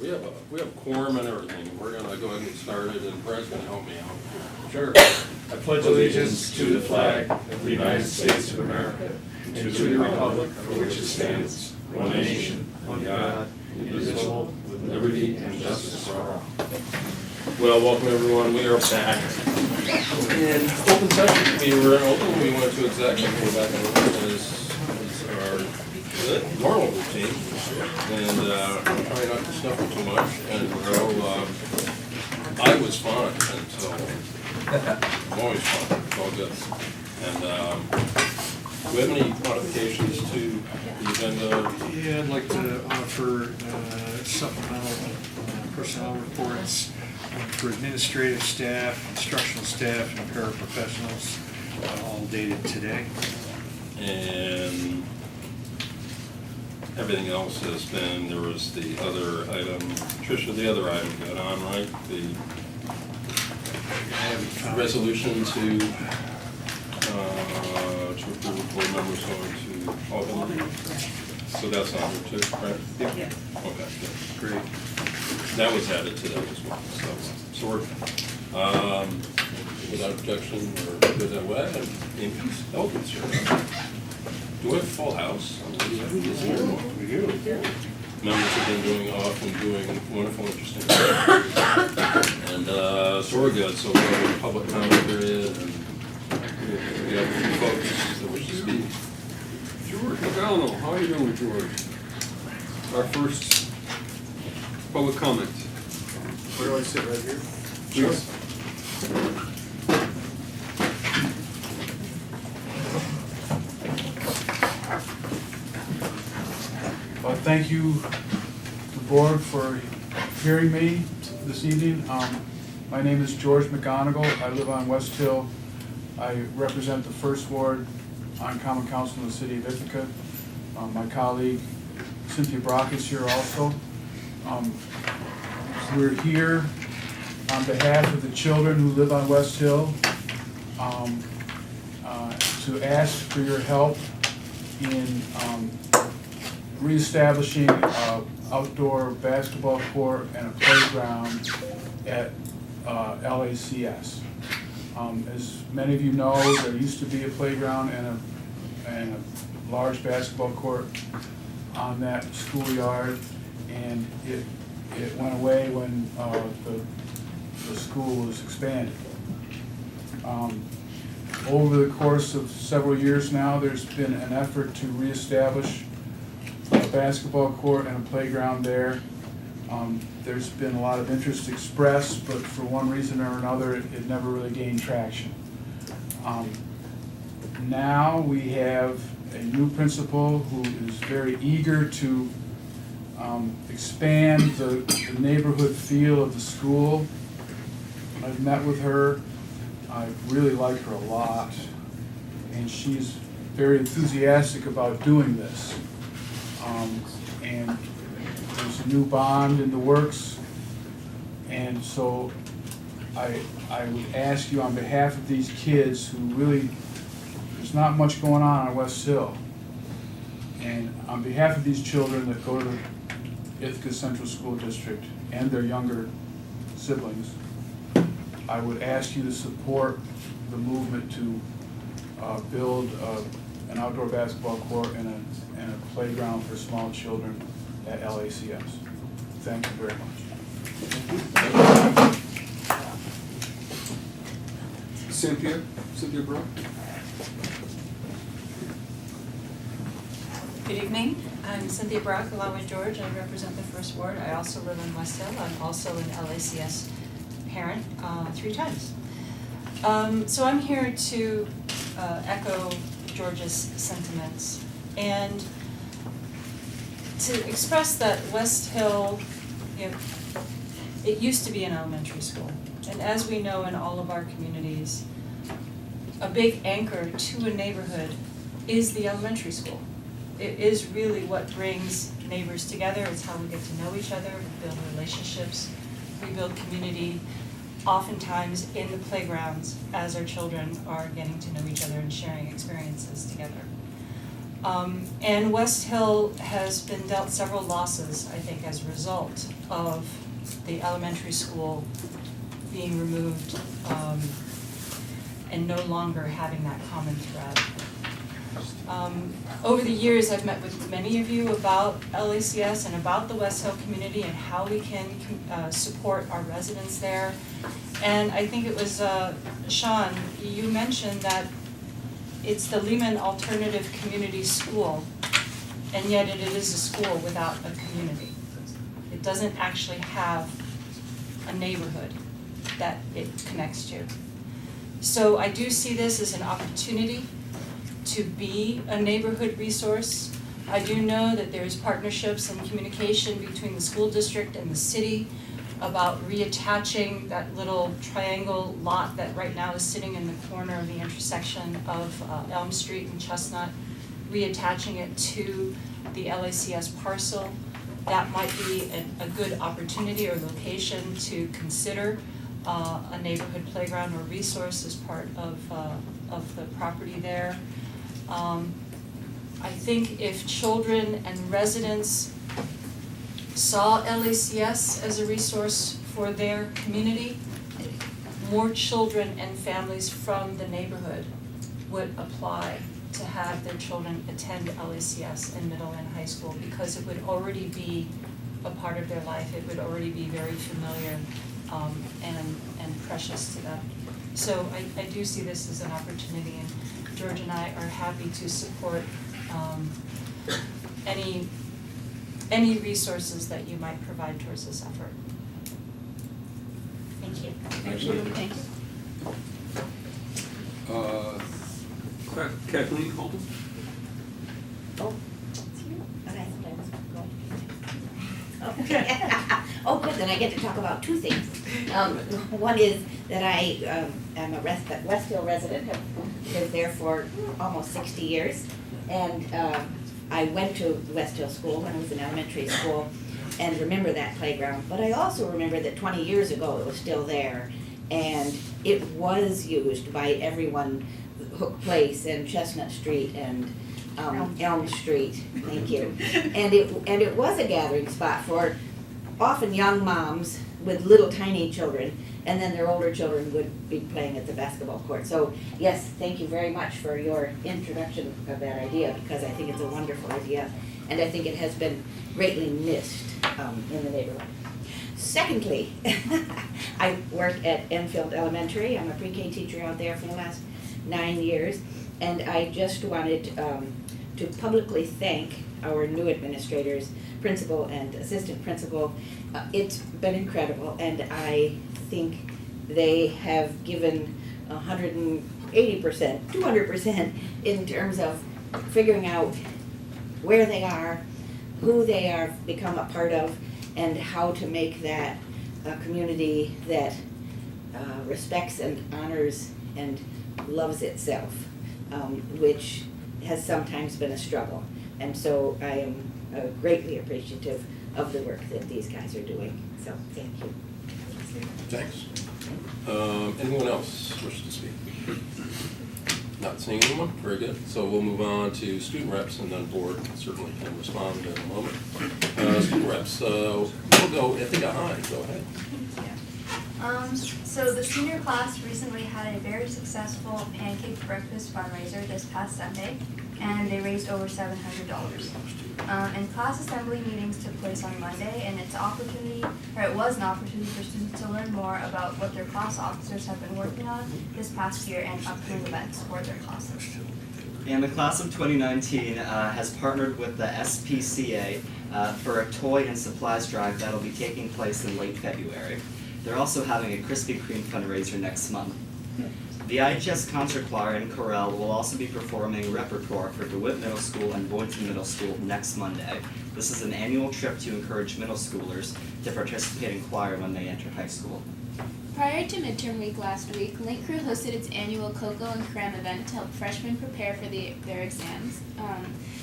We have a quorum and everything. We're gonna go ahead and get started, and Brad's gonna help me out. Sure. I pledge allegiance to the flag of the United States of America and to the republic for which it stands, one nation, under God, indivisible, with liberty and justice for all. Well, welcome everyone. We are back in open session. We were in open. We went to executive. We're back in open as our normal routine, and I'm trying not to snuffle too much. And I was fine until I'm always fine. It's all good. And do we have any modifications to the agenda? Yeah, I'd like to offer supplemental personnel reports for administrative staff, instructional staff, and paraprofessionals, all dated today. And everything else has been, there was the other item, Tricia, the other item got on, right? The resolution to approve board members going to Albany. So that's on here too, right? Yeah. Okay, good. Great. That was added to that as well. So we're, without objection, or good that way, and Amy's Elgin's here. Do we have a full house? We do. Members have been doing wonderful, interesting work. And so we're good. So we're in public comment period, and we have folks that wish to speak. George McDonald, how are you doing, George? Our first public comment. Where do I sit, right here? Please. Thank you, the board, for hearing me this evening. My name is George McGonigal. I live on West Hill. I represent the First Ward on Common Council in the City of Ithaca. My colleague Cynthia Brock is here also. We're here on behalf of the children who live on West Hill to ask for your help in reestablishing an outdoor basketball court and a playground at LACS. As many of you know, there used to be a playground and a large basketball court on that schoolyard, and it went away when the school was expanded. Over the course of several years now, there's been an effort to reestablish a basketball court and a playground there. There's been a lot of interest expressed, but for one reason or another, it never really gained traction. Now we have a new principal who is very eager to expand the neighborhood feel of the school. I've met with her. I really like her a lot, and she's very enthusiastic about doing this. And there's a new bond in the works, and so I would ask you on behalf of these kids who really, there's not much going on West Hill, and on behalf of these children that go to the Ithaca Central School District and their younger siblings, I would ask you to support the movement to build an outdoor basketball court and a playground for small children at LACS. Thank you very much. Cynthia Brock. Good evening. I'm Cynthia Brock, along with George. I represent the First Ward. I also live in West Hill. I'm also an LACS parent 3 times. So I'm here to echo George's sentiments and to express that West Hill, it used to be an elementary school. And as we know in all of our communities, a big anchor to a neighborhood is the elementary school. It is really what brings neighbors together. It's how we get to know each other, we build relationships, we build community, oftentimes in the playgrounds as our children are getting to know each other and sharing experiences together. And West Hill has been dealt several losses, I think, as a result of the elementary school being removed and no longer having that common thread. Over the years, I've met with many of you about LACS and about the West Hill community and how we can support our residents there. And I think it was Sean, you mentioned that it's the Lehman Alternative Community School, and yet it is a school without a community. It doesn't actually have a neighborhood that it connects to. So I do see this as an opportunity to be a neighborhood resource. I do know that there's partnerships and communication between the school district and the city about reattaching that little triangle lot that right now is sitting in the corner of the intersection of Elm Street and Chestnut, reattaching it to the LACS parcel. That might be a good opportunity or location to consider a neighborhood playground or resource as part of the property there. I think if children and residents saw LACS as a resource for their community, more children and families from the neighborhood would apply to have their children attend LACS in middle and high school because it would already be a part of their life. It would already be very familiar and precious to them. So I do see this as an opportunity, and George and I are happy to support any resources that you might provide towards this effort. Thank you. Thank you. Thank you. Kathleen Holden? Oh, okay. Okay. Oh, good, then I get to talk about two things. One is that I am a West Hill resident, have lived there for almost 60 years. And I went to West Hill School when I was in elementary school and remember that playground. But I also remember that 20 years ago it was still there. And it was used by everyone, Hook Place and Chestnut Street and Elm Street, thank you. And it was a gathering spot for often young moms with little tiny children, and then their older children would be playing at the basketball court. So yes, thank you very much for your introduction of that idea, because I think it's a wonderful idea, and I think it has been greatly missed in the neighborhood. Secondly, I work at Enfield Elementary. I'm a pre-K teacher out there for the last 9 years, and I just wanted to publicly thank our new administrators, principal and assistant principal. It's been incredible, and I think they have given 180%, 200% in terms of figuring out where they are, who they are become a part of, and how to make that a community that respects and honors and loves itself, which has sometimes been a struggle. And so I am greatly appreciative of the work that these guys are doing. So thank you. Thanks. Anyone else wish to speak? Not seeing anyone? Very good. So we'll move on to student reps, and then board certainly can respond in a moment. Student reps, we'll go, I think, Ahai, go ahead. So the senior class recently had a very successful pancake breakfast fundraiser this past Sunday, and they raised over $700. And class assembly meetings took place on Monday, and it was an opportunity for students to learn more about what their class officers have been working on this past year and upcoming events for their classes. And the class of 2019 has partnered with the SPCA for a toy and supplies drive that will be taking place in late February. They're also having a Krispy Kreme fundraiser next month. The IHS Concert Choir in Corel will also be performing repertoire for DeWitt Middle School and Boynton Middle School next Monday. This is an annual trip to encourage middle schoolers to participate in choir when they enter high school. Prior to midterm week last week, Link Crew hosted its annual Cocoa and Creme event to help freshmen prepare for their exams.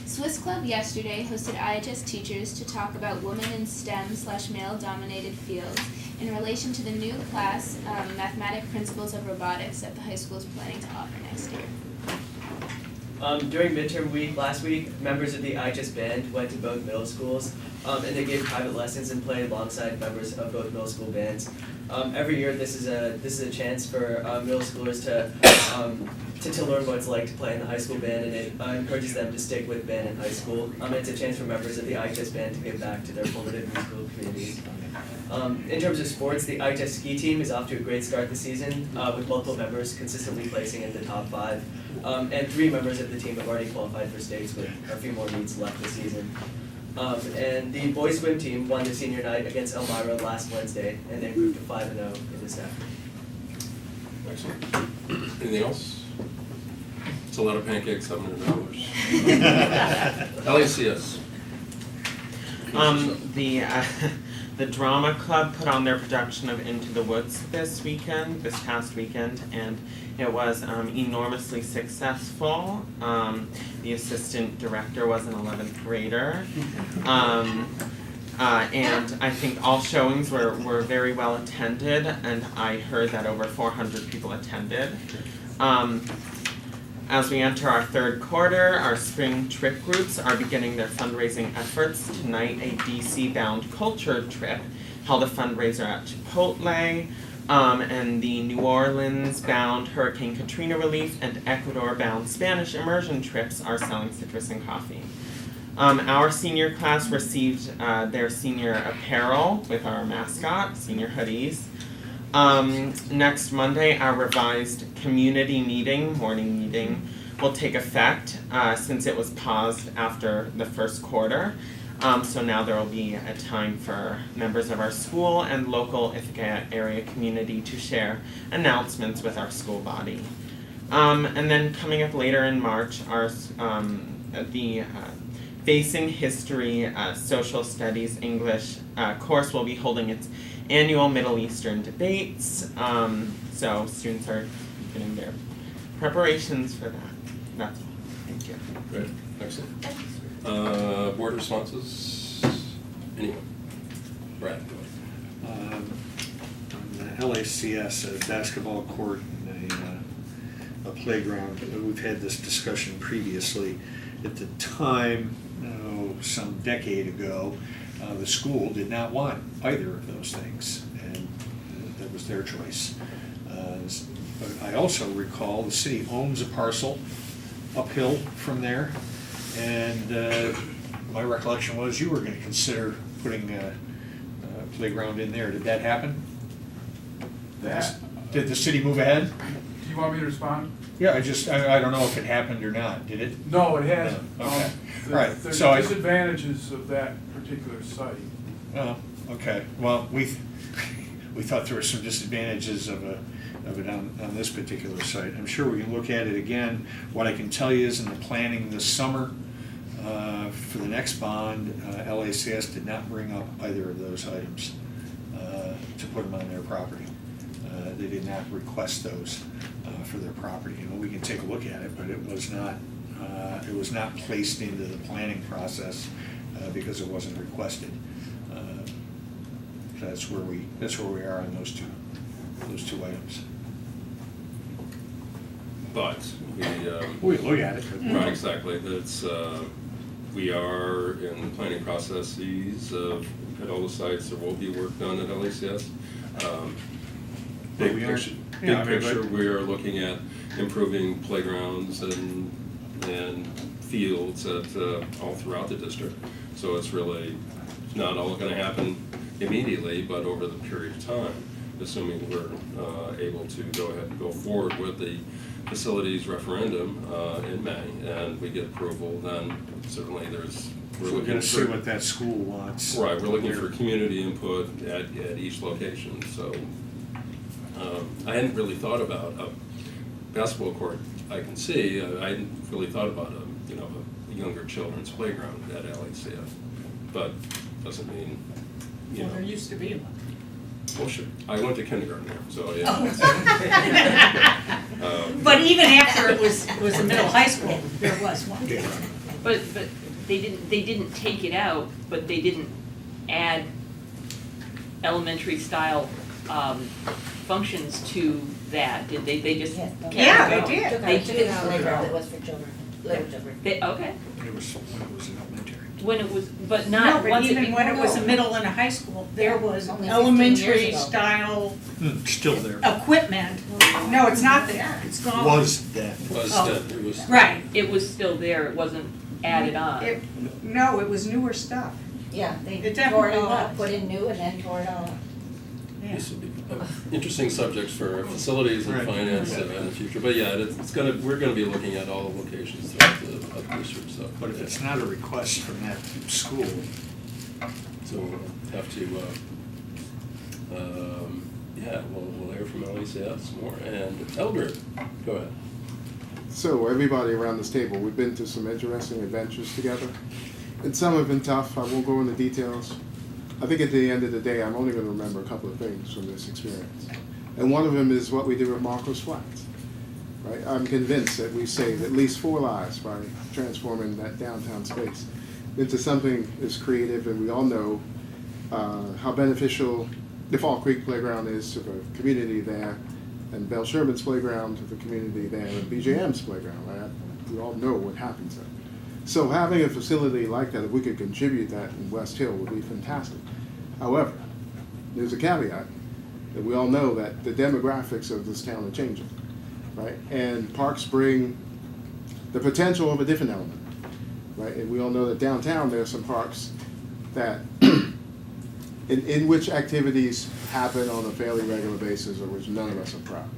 Swiss Club yesterday hosted IHS teachers to talk about women in STEM/male-dominated fields in relation to the new class, Mathematic Principles of Robotics, that the high school is planning to offer next year. During midterm week last week, members of the ICSD band went to both middle schools, and they gave private lessons and played alongside members of both middle school bands. Every year, this is a chance for middle schoolers to learn what it's like to play in the high school band, and it encourages them to stick with band in high school. It's a chance for members of the ICSD band to give back to their formative musical communities. In terms of sports, the ICSD ski team is off to a great start this season, with multiple members consistently placing in the top 5. And 3 members of the team have already qualified for states with a few more meets left this season. And the boys swim team won the senior night against Elmira last Wednesday, and they improved to 5-0 in the staff. Excellent. Anything else? It's a lot of pancakes, $700. LACS. The drama club put on their production of Into the Woods this past weekend, and it was enormously successful. The assistant director was an 11th grader. And I think all showings were very well attended, and I heard that over 400 people attended. As we enter our third quarter, our spring trip groups are beginning their fundraising efforts. Tonight, a DC-bound culture trip held a fundraiser at Chipotle, and the New Orleans-bound Hurricane Katrina relief and Ecuador-bound Spanish immersion trips are selling citrus and coffee. Our senior class received their senior apparel with our mascot, senior hoodies. Next Monday, our revised community morning meeting, will take effect since it was paused after the first quarter. So now there will be a time for members of our school and local Ithaca area community to share announcements with our school body. And then coming up later in March, the Facing History, Social Studies, English course will be holding its annual Middle Eastern debates. So students are getting their preparations for that. That's all. Thank you. Great, excellent. Board responses? Anyone? Brad, go ahead. On the LACS, a basketball court and a playground, we've had this discussion previously. At the time, some decade ago, the school did not want either of those things, and that was their choice. But I also recall the city owns a parcel uphill from there, and my recollection was you were going to consider putting a playground in there. Did that happen? Did the city move ahead? Do you want me to respond? Yeah, I don't know if it happened or not. Did it? No, it hasn't. No. Okay. There's So disadvantages of that particular site. Oh, okay. Well, we thought there were some disadvantages of it on this particular site. I'm sure we can look at it again. What I can tell you is in the planning this summer for the next bond, LACS did not bring up either of those items to put them on their property. They did not request those for their property. We can take a look at it, but it was not placed into the planning process because it wasn't requested. That's where we are on those two items. But We look at it. right, exactly. That's we are in the planning processes at all the sites. There will be work done at LACS. Big picture, we are looking at improving playgrounds and fields all throughout the district. So it's really not all going to happen immediately, but over the period of time, assuming we're able to go ahead and go forward with the facilities referendum in May, and we get approval, then certainly we're going to see what that school wants. Right, we're looking for community input at each location. So I hadn't really thought about a basketball court. I can see. I hadn't really thought about a younger children's playground at LACF, but doesn't mean There used to be one. Well, sure. I went to kindergarten there, so yeah. But even after it was a middle high school, there was one. But they didn't take it out, but they didn't add elementary style functions to that, did they? They just Yes, Yeah, they did. Took out the playground that was for children. lived over. Okay, When it was in elementary. when it was, but No, not but once it even when it was a no. middle and a high school, there was Only 15 elementary years ago. style Still there. equipment. No, it's not there, it's gone. Was then. Was Oh. that, it was. Right. it was still there, it wasn't added on. No, it was newer stuff. Yeah, they It tore it definitely all up, was. put in new and then tore it all up. Yeah. This will be interesting subjects for facilities and Right. finance in the future, but yeah, we're gonna be looking at all the locations throughout the district, so. But if it's not a request from that school, So we'll have to, yeah, we'll hear from LECS more, and Eldred, go ahead. So everybody around this table, we've been to some interesting adventures together. And some have been tough, I won't go into details. I think at the end of the day, I'm only gonna remember a couple of things from this experience. And one of them is what we did with Marcos Flats. Right? I'm convinced that we saved at least 4 lives by transforming that downtown space into something as creative, and we all know how beneficial the Fall Creek Playground is to the community there, and Bell Sherman's playground to the community there, and BJM's playground, right? We all know what happens there. So having a facility like that, if we could contribute that in West Hill, would be fantastic. However, there's a caveat that we all know that the demographics of this town are changing, right? And parks bring the potential of a different element, right? And we all know that downtown there are some parks that in which activities happen on a fairly regular basis, or which none of us are proud,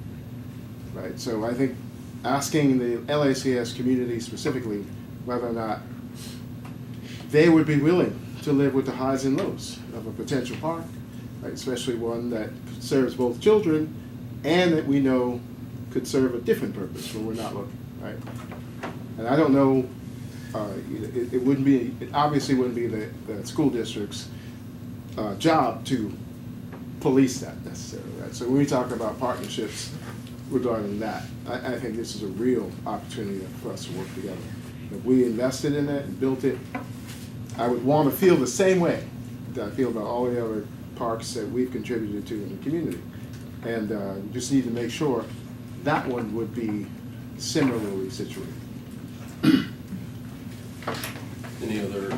right? So I think asking the LACS community specifically whether or not they would be willing to live with the highs and lows of a potential park, right? Especially one that serves both children and that we know could serve a different purpose when we're not looking, right? And I don't know, it wouldn't be, it obviously wouldn't be the school district's job to police that necessarily, right? So when we talk about partnerships regarding that, I think this is a real opportunity for us to work together. If we invested in it and built it, I would want to feel the same way that I feel about all the other parks that we've contributed to in the community. And we just need to make sure that one would be similarly situated. Any other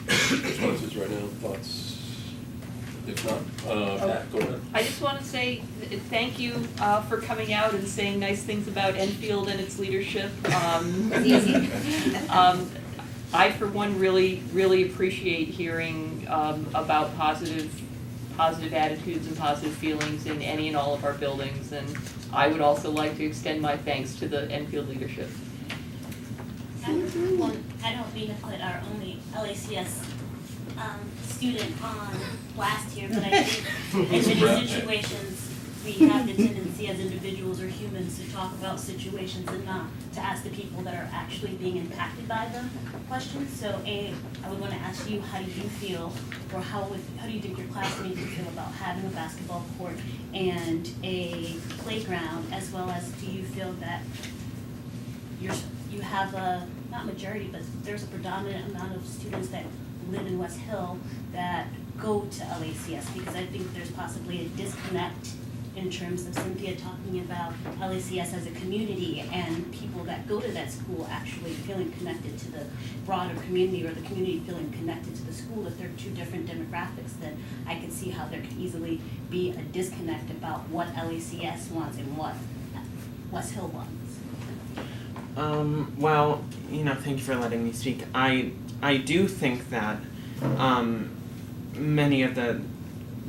responses right now, thoughts? If not, Pat, go ahead. I just want to say thank you for coming out and saying nice things about Enfield and its leadership. I, for one, really appreciate hearing about positive attitudes and positive feelings in any and all of our buildings, and I would also like to extend my thanks to the Enfield leadership. I don't mean to put our only LACS student on blast here, but I think in many situations we have the tendency as individuals or humans to talk about situations and not to ask the people that are actually being impacted by the questions. So I would want to ask you, how do you feel, or how do you think your classmates would feel about having a basketball court and a playground, as well as do you feel that you have a, not majority, but there's a predominant amount of students that live in West Hill that go to LACS, because I think there's possibly a disconnect in terms of Cynthia talking about LACS as a community and people that go to that school actually feeling connected to the broader community, or the community feeling connected to the school. If they're two different demographics, then I can see how there could easily be a disconnect about what LACS wants and what West Hill wants. Well, thank you for letting me speak. I do think that many of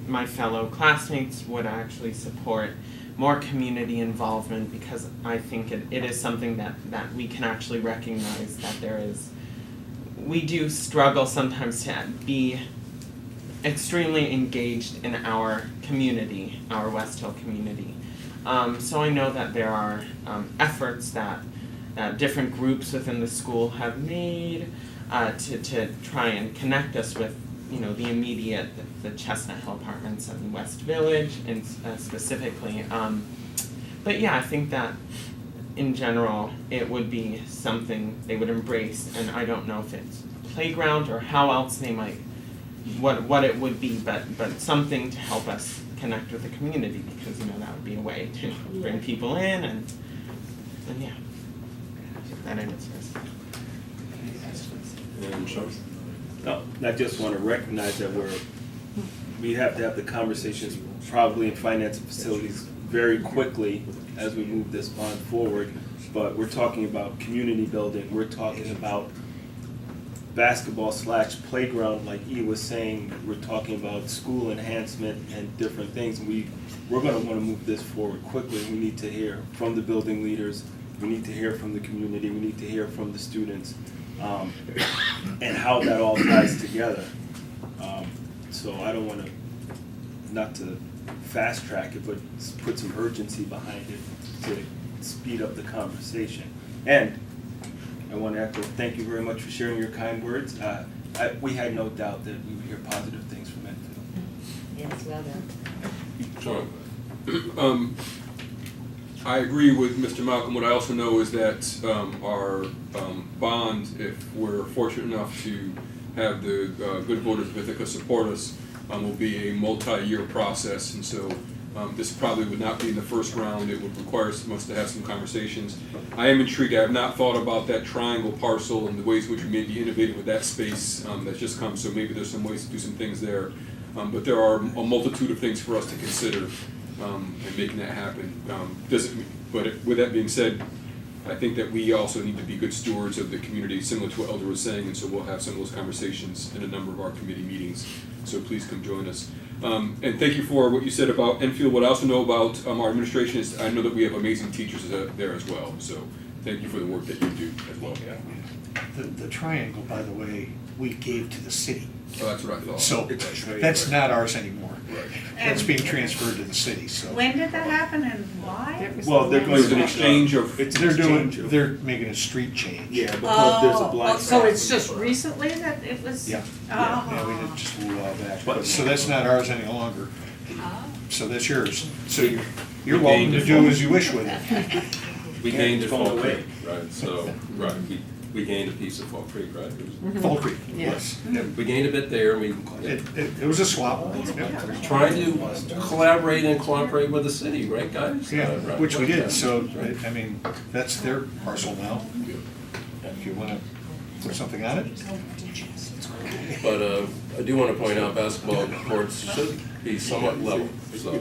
my fellow classmates would actually support more community involvement, because I think it is something that we can actually recognize that we do struggle sometimes to be extremely engaged in our community, our West Hill community. So I know that there are efforts that different groups within the school have made to try and connect us with the immediate, the Chestnut Hill Apartments in West Village, and specifically. But yeah, I think that in general it would be something they would embrace, and I don't know if it's playground or how else they might, what it would be, but something to help us connect with the community, because that would be a way to bring people in and yeah. And I miss yours. And Sean? No, I just want to recognize that we have to have the conversations probably in finance and facilities very quickly as we move this bond forward. But we're talking about community building, we're talking about basketball/playground, like E was saying, we're talking about school enhancement and different things. We're gonna wanna move this forward quickly. We need to hear from the building leaders, we need to hear from the community, we need to hear from the students, and how that all ties together. So I don't wanna, not to fast track it, but put some urgency behind it to speed up the conversation. And I want to echo, thank you very much for sharing your kind words. We had no doubt that we would hear positive things from Enfield. Yes, well done. Sean, I agree with Mr. Malcolm. What I also know is that our bond, if we're fortunate enough to have the good voters of Ithaca support us, will be a multi-year process, and so this probably would not be in the first round. It would require us to have some conversations. I am intrigued. I have not thought about that triangle parcel and the ways in which we may be innovative with that space that's just come, so maybe there's some ways to do some things there. But there are a multitude of things for us to consider in making that happen. But with that being said, I think that we also need to be good stewards of the community, similar to what Elder was saying, and so we'll have some of those conversations in a number of our committee meetings. So please come join us. And thank you for what you said about Enfield. What I also know about our administration is I know that we have amazing teachers there as well. So thank you for the work that you do as well. The triangle, by the way, we gave to the city. Oh, that's what I thought. So that's not ours anymore. That's being transferred to the city, so. When did that happen and why? Well, It was an exchange of. They're making a street change. Yeah, because there's a blind. So it's just recently that it was? Yeah, Oh. yeah, we did just a little while back. So that's not ours any longer. So that's yours. So you're welcome to do as you wish with it. We gained at Fall Creek, right? So, right, we gained a piece of Fall Creek, right? Fall Creek, yes. We gained a bit there, It was a swap. trying to collaborate and cooperate with the city, right, guys? Yeah, Right. which we did, so, I mean, that's their parcel now. If you wanna put something on it. But I do want to point out basketball courts should be somewhat level, so.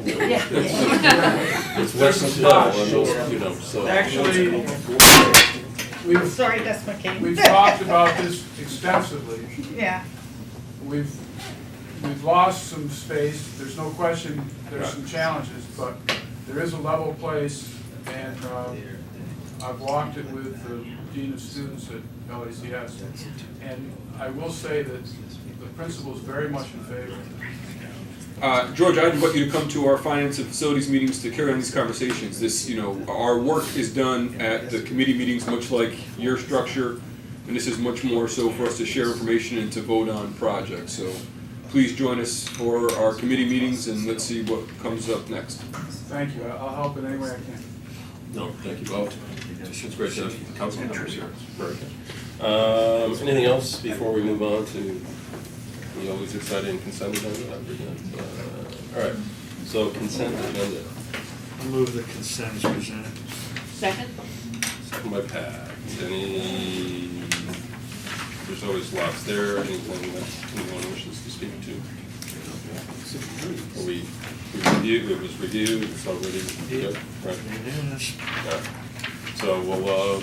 It's less than snow, so. Actually, Sorry, that's my cane. we've talked about this extensively. Yeah. We've lost some space, there's no question, there's some challenges, but there is a level place, and I've walked it with the Dean of Students at LACS, and I will say that the principal is very much in favor. George, I'd invite you to come to our finance and facilities meetings to carry on these conversations. Our work is done at the committee meetings, much like your structure, and this is much more so for us to share information and to vote on projects. So please join us for our committee meetings, and let's see what comes up next. Thank you, I'll help in any way I can. No, thank you both. It's great to have council members here. Very good. Anything else before we move on to the always exciting consent agenda? All right, so consent agenda. I'll move the consent as presented. Second? Second by Pat. There's always lots there, anything that anyone wishes to speak to? We reviewed, it was reviewed, it's already good, right? Yes. Yeah. So we'll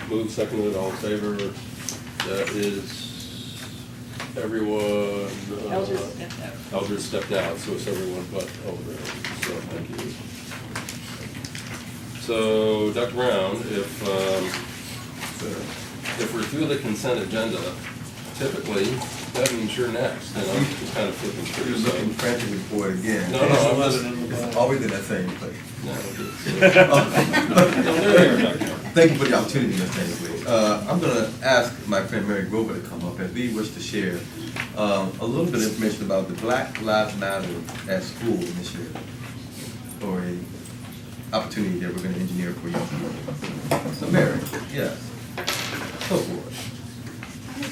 move seconded, all in favor. That is everyone. Elders stepped out. Elders stepped out, so it's everyone but Elder. So thank you. So Dr. Brown, if we're through the consent agenda, typically that means you're next, and I'm just kind of flipping through. You're looking frantically for it again. No, I'm just. It's always in that same place. No, Thank you for the opportunity, Mr. Ainsley. I'm going to ask my friend Mary Grover to come up as we wish to share a little bit of information about the Black Lives Matter at School initiative, or a opportunity that we're going to engineer for young people. So Mary, yes, go for it.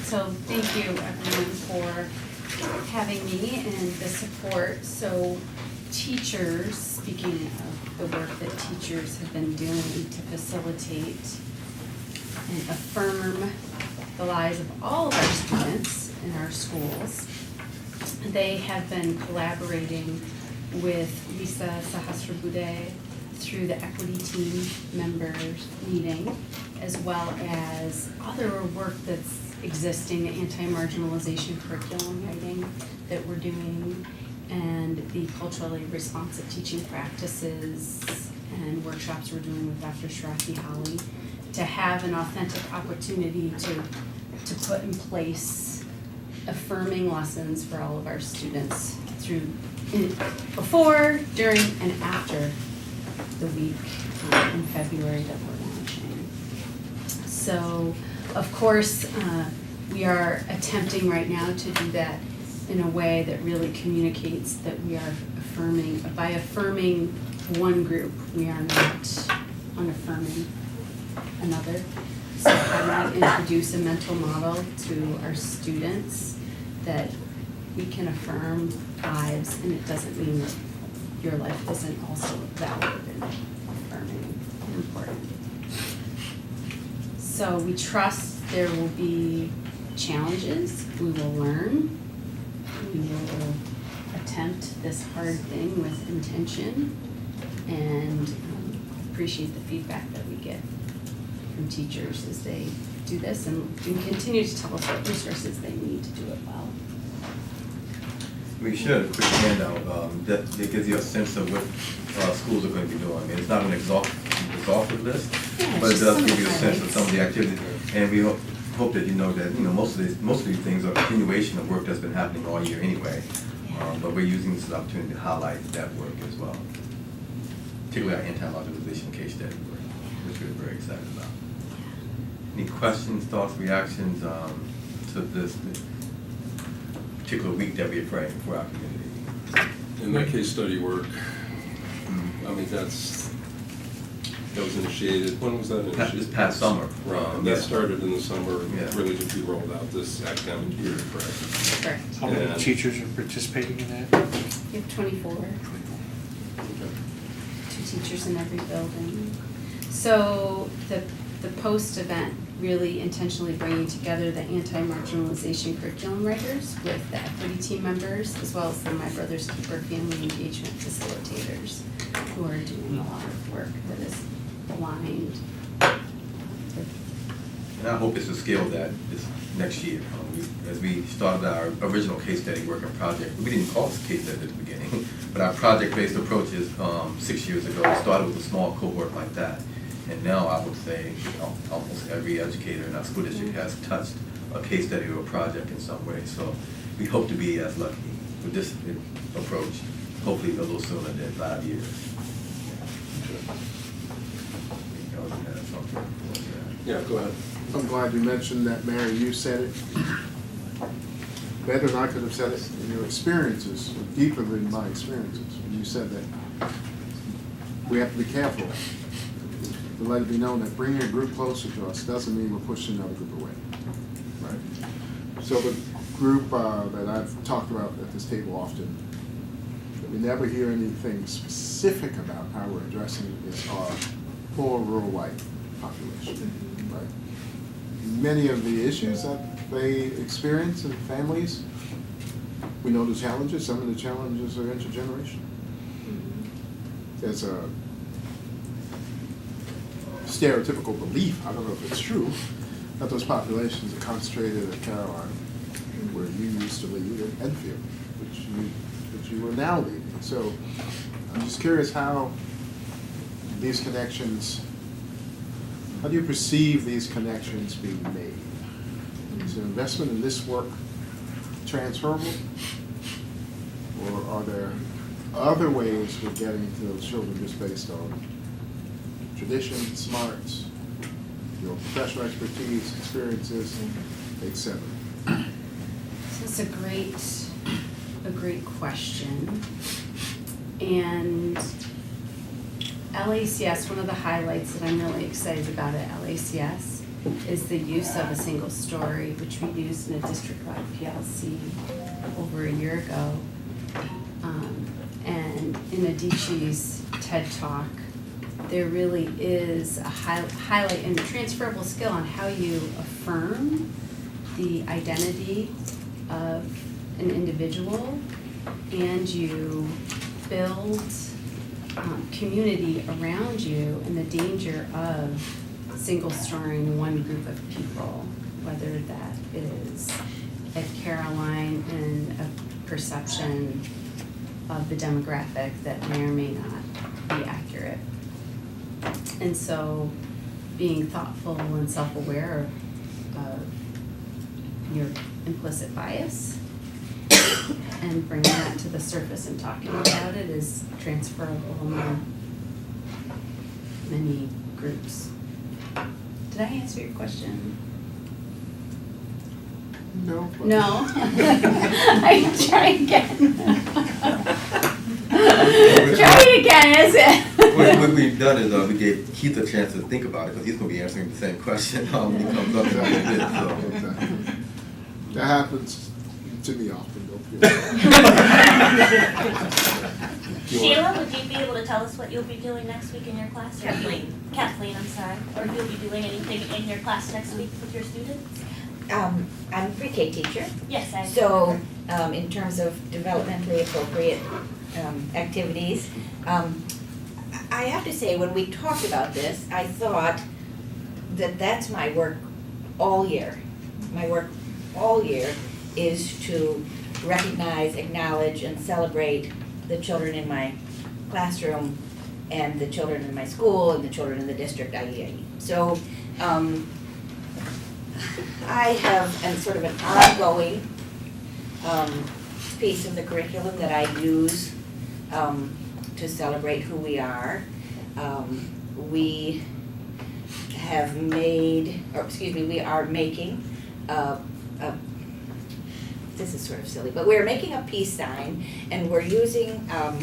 So thank you everyone for having me and the support. So teachers, speaking of the work that teachers have been doing to facilitate and affirm the lives of all of our students in our schools. They have been collaborating with Lisa Sahasrabuddhe through the equity team members meeting, as well as other work that's existing, the anti-marginalization curriculum writing that we're doing, and the culturally responsive teaching practices and workshops we're doing with Dr. Shirafi Holly, to have an authentic opportunity to put in place affirming lessons for all of our students before, during, and after the week in February that we're launching. So, of course, we are attempting right now to do that in a way that really communicates that we are affirming. By affirming one group, we are not unaffirming another. So how do we introduce a mental model to our students that we can affirm lives, and it doesn't mean that your life isn't also valid and affirming and important. So we trust there will be challenges, we will learn, we will attempt this hard thing with intention, and appreciate the feedback that we get from teachers as they do this, and continue to tell us what resources they need to do it well. We shared a quick handout that gives you a sense of what schools are going to be doing. I mean, it's not an exhaustive list, but it does give you a sense of some of the activities. And we hope that you know that most of these things are a continuation of work that's been happening all year anyway. But we're using this as an opportunity to highlight that work as well, particularly our anti-marginalization case study work, which we're very excited about. Any questions, thoughts, reactions to this particular week that we're praying for our community? In that case study work, I mean, that was initiated, when was that initiated? This past summer. Right, that started in the summer, really to be rolled out this academic year, correct? Correct. How many And- teachers are participating in that? We have 24. 2 teachers in every building. So the post-event really intentionally bringing together the anti-marginalization curriculum writers with the equity team members, as well as the My Brother's Keeper family engagement facilitators, who are doing a lot of work that is aligned. And I hope it's to scale that this next year. As we started our original case study work and project, we didn't call this case study at the beginning, but our project-based approaches 6 years ago started with a small cohort like that. And now I would say almost every educator in our school district has touched a case study or a project in some way. So we hope to be as lucky with this approach, hopefully a little sooner than 5 years. Yeah, go ahead. I'm glad you mentioned that, Mary. You said it better than I could have said it. And your experiences are deeper than my experiences. And you said that we have to be careful to let it be known that bringing a group closer to us doesn't mean we're pushing another group away, right? So the group that I've talked about at this table often, that we never hear anything specific about how we're addressing is our poor rural white population, right? Many of the issues that they experience in families, we know the challenges. Some of the challenges are intergenerational. There's a stereotypical belief, I don't know if it's true, that those populations are concentrated at Caroline, where you used to lead, in Enfield, which you were now leading. So I'm just curious how these connections, how do you perceive these connections being made? Is the investment in this work transferable? Or are there other ways we're getting to those children just based on tradition, smarts, your professional expertise, experiences, etc.? So it's a great question. And LACS, one of the highlights that I'm really excited about at LACS is the use of a single story, which we used in a district-wide PLC over a year ago. And in Adici's TED Talk, there really is a highlight and transferable skill on how you affirm the identity of an individual, and you build community around you, and the danger of single-storing one group of people, whether that is at Caroline in a perception of the demographic that may or may not be accurate. And so being thoughtful and self-aware of your implicit bias and bringing that to the surface and talking about it is transferable among many groups. Did I answer your question? No. No? I can try again. Try it again, is it? What we've done is we gave Keith a chance to think about it, because he's going to be answering the same question when he comes up in a little bit. So. Exactly. That happens to me often, don't feel Sheila, would you be able to tell us what you'll be doing next week in your class? Kathleen, I'm sorry. Or if you'll be doing anything in your class next week with your students? I'm a pre-K teacher. Yes, I. So, in terms of developmentally appropriate activities, I have to say, when we talked about this, I thought that that's my work all year. My work all year is to recognize, acknowledge, and celebrate the children in my classroom and the children in my school and the children in the district, IEA. So, I have sort of an ongoing piece of the curriculum that I use to celebrate who we are. We have made, or excuse me, we are making this is sort of silly, but we're making a peace sign, and we're using a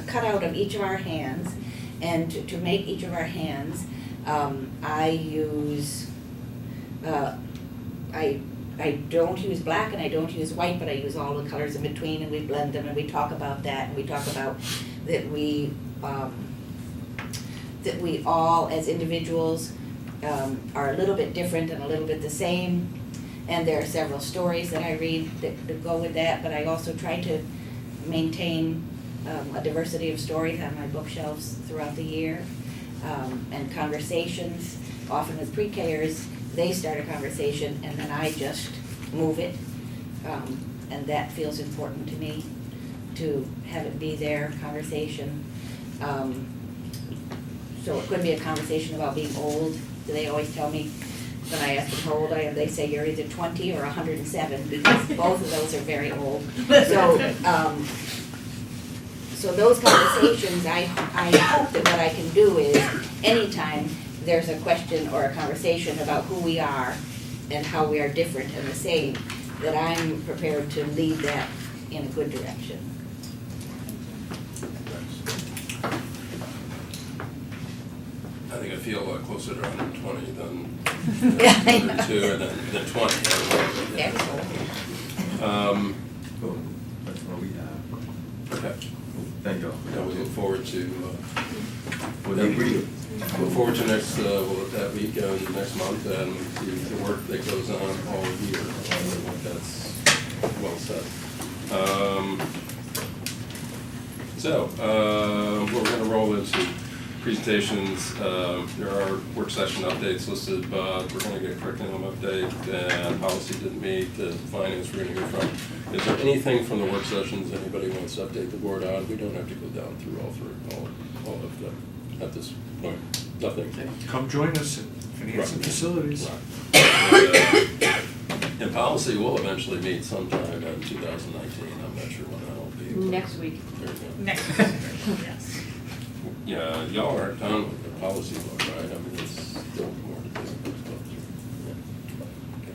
cutout of each of our hands, and to make each of our hands, I use I don't use black and I don't use white, but I use all the colors in between, and we blend them, and we talk about that, and we talk about that we all as individuals are a little bit different and a little bit the same, and there are several stories that I read that go with that, but I also try to maintain a diversity of stories on my bookshelves throughout the year, and conversations, often with pre-Kers. They start a conversation and then I just move it, and that feels important to me, to have it be their conversation. So it could be a conversation about being old. They always tell me, when I ask them how old I am, they say you're either 20 or 107, because both of those are very old. So those conversations, I hope that what I can do is, anytime there's a question or a conversation about who we are and how we are different and the same, that I'm prepared to lead that in a good direction. I think I feel a lot closer to 120 than 102 and then 20. That's what we have. Okay. Thank you. Now we look forward to look forward to next that week next month, and the work that goes on all year. I think that's well said. We're going to roll into presentations. There are work session updates listed, but we're going to get a curriculum update, and policy didn't meet, and finance we're going to hear from. Is there anything from the work sessions anybody wants to update the board on? We don't have to go down through all of them at this point. Nothing. Come join us in finance and facilities. Right. And policy will eventually meet sometime in 2019. I'm not sure when that'll be. Next week. There you go. Next week, yes. Yeah, y'all aren't done with the policy book, right? I mean, it's still more to do. Okay.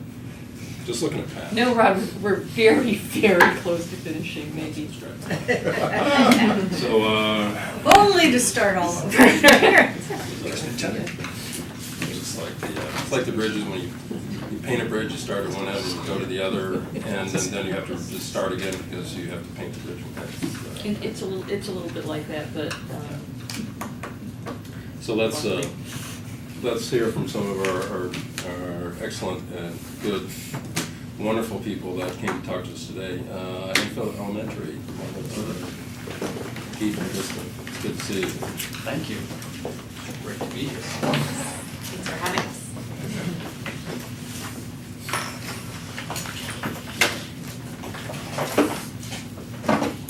Just looking at Pat. No, Rob, we're very, very close to finishing, maybe. So, Only to start all over. It's like the bridges, when you paint a bridge, you start at one end and you go to the other, and then you have to just start again because you have to paint the bridge. It's a little bit like that, but So let's hear from some of our excellent and good, wonderful people that came to talk to us today. Enfield Elementary, Keith and Kristen, it's good to see you. Thank you. Great to be here. Thanks for having us.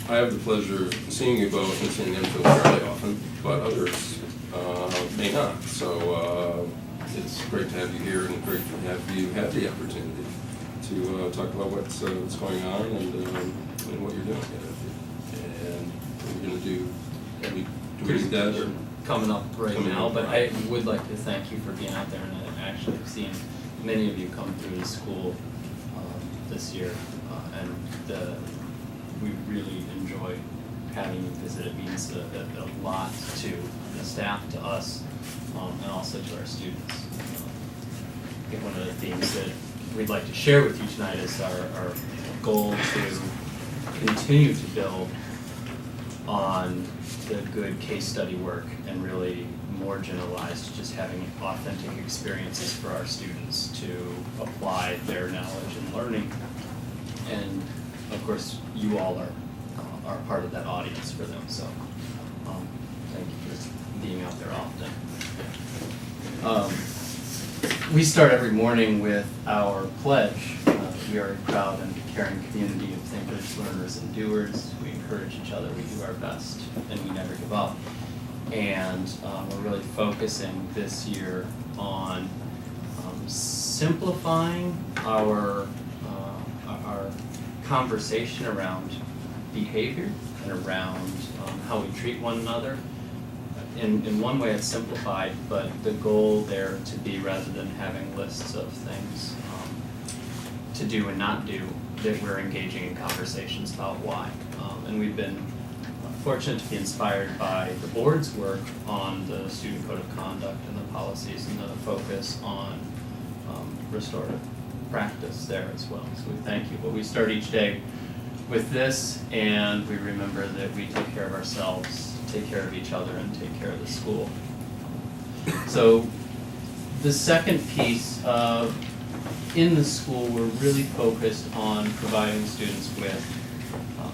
I have the pleasure of seeing you both and seeing Enfield fairly often, but others may not. So it's great to have you here and great to have you have the opportunity to talk about what's going on and what you're doing at Enfield. And what you're going to do. Do we do that or? Coming up right Coming now, up, but right. I would like to thank you for being out there, and I actually have seen many of you come through the school this year, and we really enjoy having you visit. It means a lot to the staff, to us, and also to our students. I think one of the themes that we'd like to share with you tonight is our goal to continue to build on the good case study work and really more generalized, just having authentic experiences for our students to apply their knowledge and learning. And of course, you all are part of that audience for them. So thank you for being out there often. We start every morning with our pledge. We are a proud and caring community of thinkers, learners, and doers. We encourage each other, we do our best, and we never give up. And we're really focusing this year on simplifying our conversation around behavior and around how we treat one another. In one way it's simplified, but the goal there to be, rather than having lists of things to do and not do, that we're engaging in conversations about why. And we've been fortunate to be inspired by the board's work on the student code of conduct and the policies and the focus on restorative practice there as well. So we thank you. But we start each day with this, and we remember that we take care of ourselves, take care of each other, and take care of the school. So the second piece in the school, we're really focused on providing students with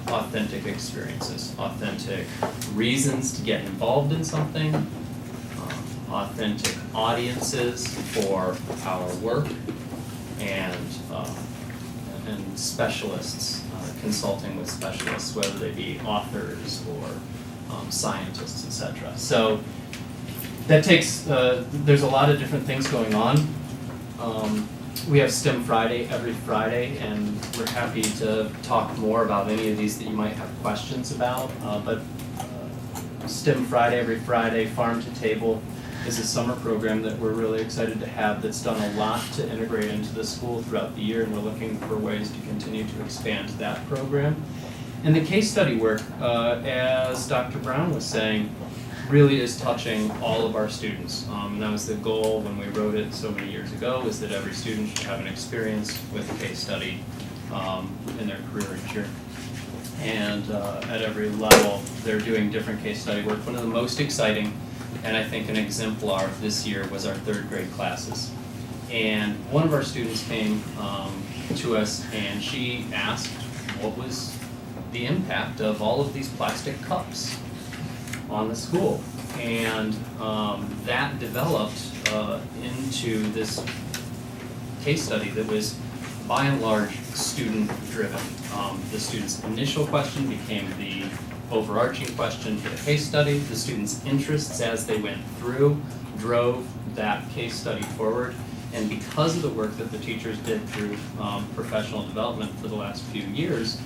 authentic experiences, authentic reasons to get involved in something, authentic audiences for our work, and specialists, consulting with specialists, whether they be authors or scientists, etc. So that takes, there's a lot of different things going on. We have STEM Friday every Friday, and we're happy to talk more about any of these that you might have questions about. But STEM Friday every Friday, Farm to Table, is a summer program that we're really excited to have that's done a lot to integrate into the school throughout the year, and we're looking for ways to continue to expand that program. And the case study work, as Dr. Brown was saying, really is touching all of our students. And that was the goal when we wrote it so many years ago, is that every student should have an experience with a case study in their career each year. And at every level, they're doing different case study work. One of the most exciting, and I think an exemplar this year, was our third grade classes. And one of our students came to us and she asked what was the impact of all of these plastic cups on the school. And that developed into this case study that was by and large student driven. The student's initial question became the overarching question for the case study. The students' interests as they went through drove that case study forward. And because of the work that the teachers did through professional development for the last few years,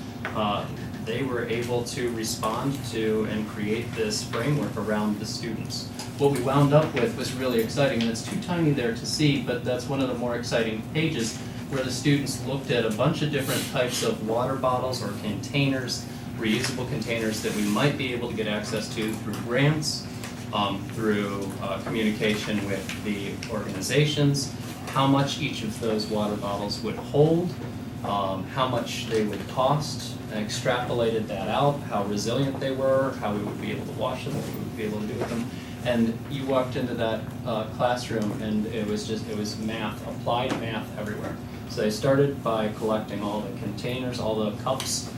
they were able to respond to and create this framework around the students. What we wound up with was really exciting, and it's too tiny there to see, but that's one of the more exciting pages where the students looked at a bunch of different types of water bottles or containers, reusable containers that we might be able to get access to through grants, through communication with the organizations, how much each of those water bottles would hold, how much they would cost, and extrapolated that out, how resilient they were, how we would be able to wash them, what we would be able to do with them. And you walked into that classroom and it was math, applied math everywhere. So they started by collecting all the containers, all the cups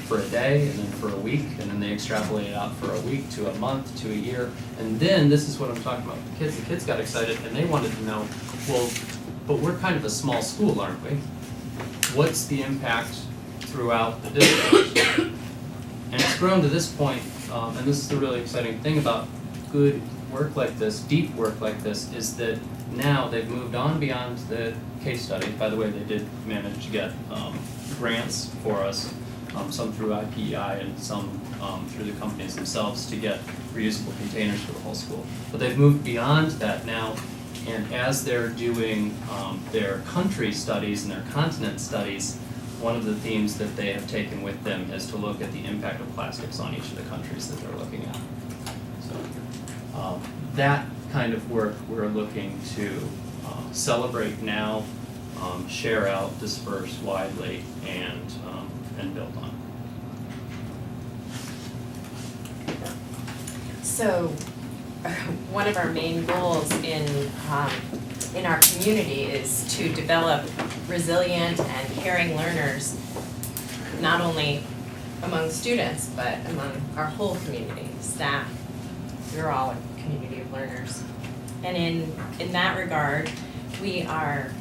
for a day and then for a week, and then they extrapolated out for a week to a month to a year. And then, this is what I'm talking about, the kids got excited and they wanted to know, well, but we're kind of a small school, aren't we? What's the impact throughout the district? And it's grown to this point, and this is the really exciting thing about good work like this, deep work like this, is that now they've moved on beyond the case study. By the way, they did manage to get grants for us, some through IPEI and some through the companies themselves to get reusable containers for the whole school. But they've moved beyond that now, and as they're doing their country studies and their continent studies, one of the themes that they have taken with them is to look at the impact of plastics on each of the countries that they're looking at. So that kind of work we're looking to celebrate now, share out, disperse widely, and build on. So, one of our main goals in our community is to develop resilient and caring learners, not only among students, but among our whole community, staff. We're all a community of learners. And in that regard, we are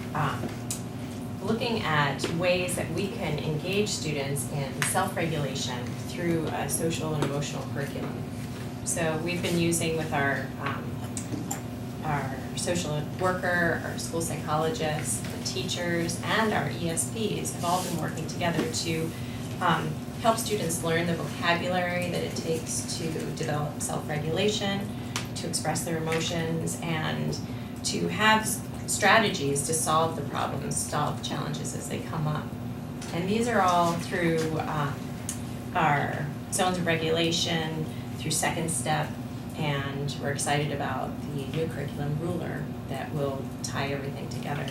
looking at ways that we can engage students in self-regulation through a social and emotional curriculum. So we've been using with our social worker, our school psychologists, the teachers, and our ESPs have all been working together to help students learn the vocabulary that it takes to develop self-regulation, to express their emotions, and to have strategies to solve the problems, solve challenges as they come up. And these are all through our zones of regulation, through Second Step, and we're excited about the new curriculum ruler that will tie everything together.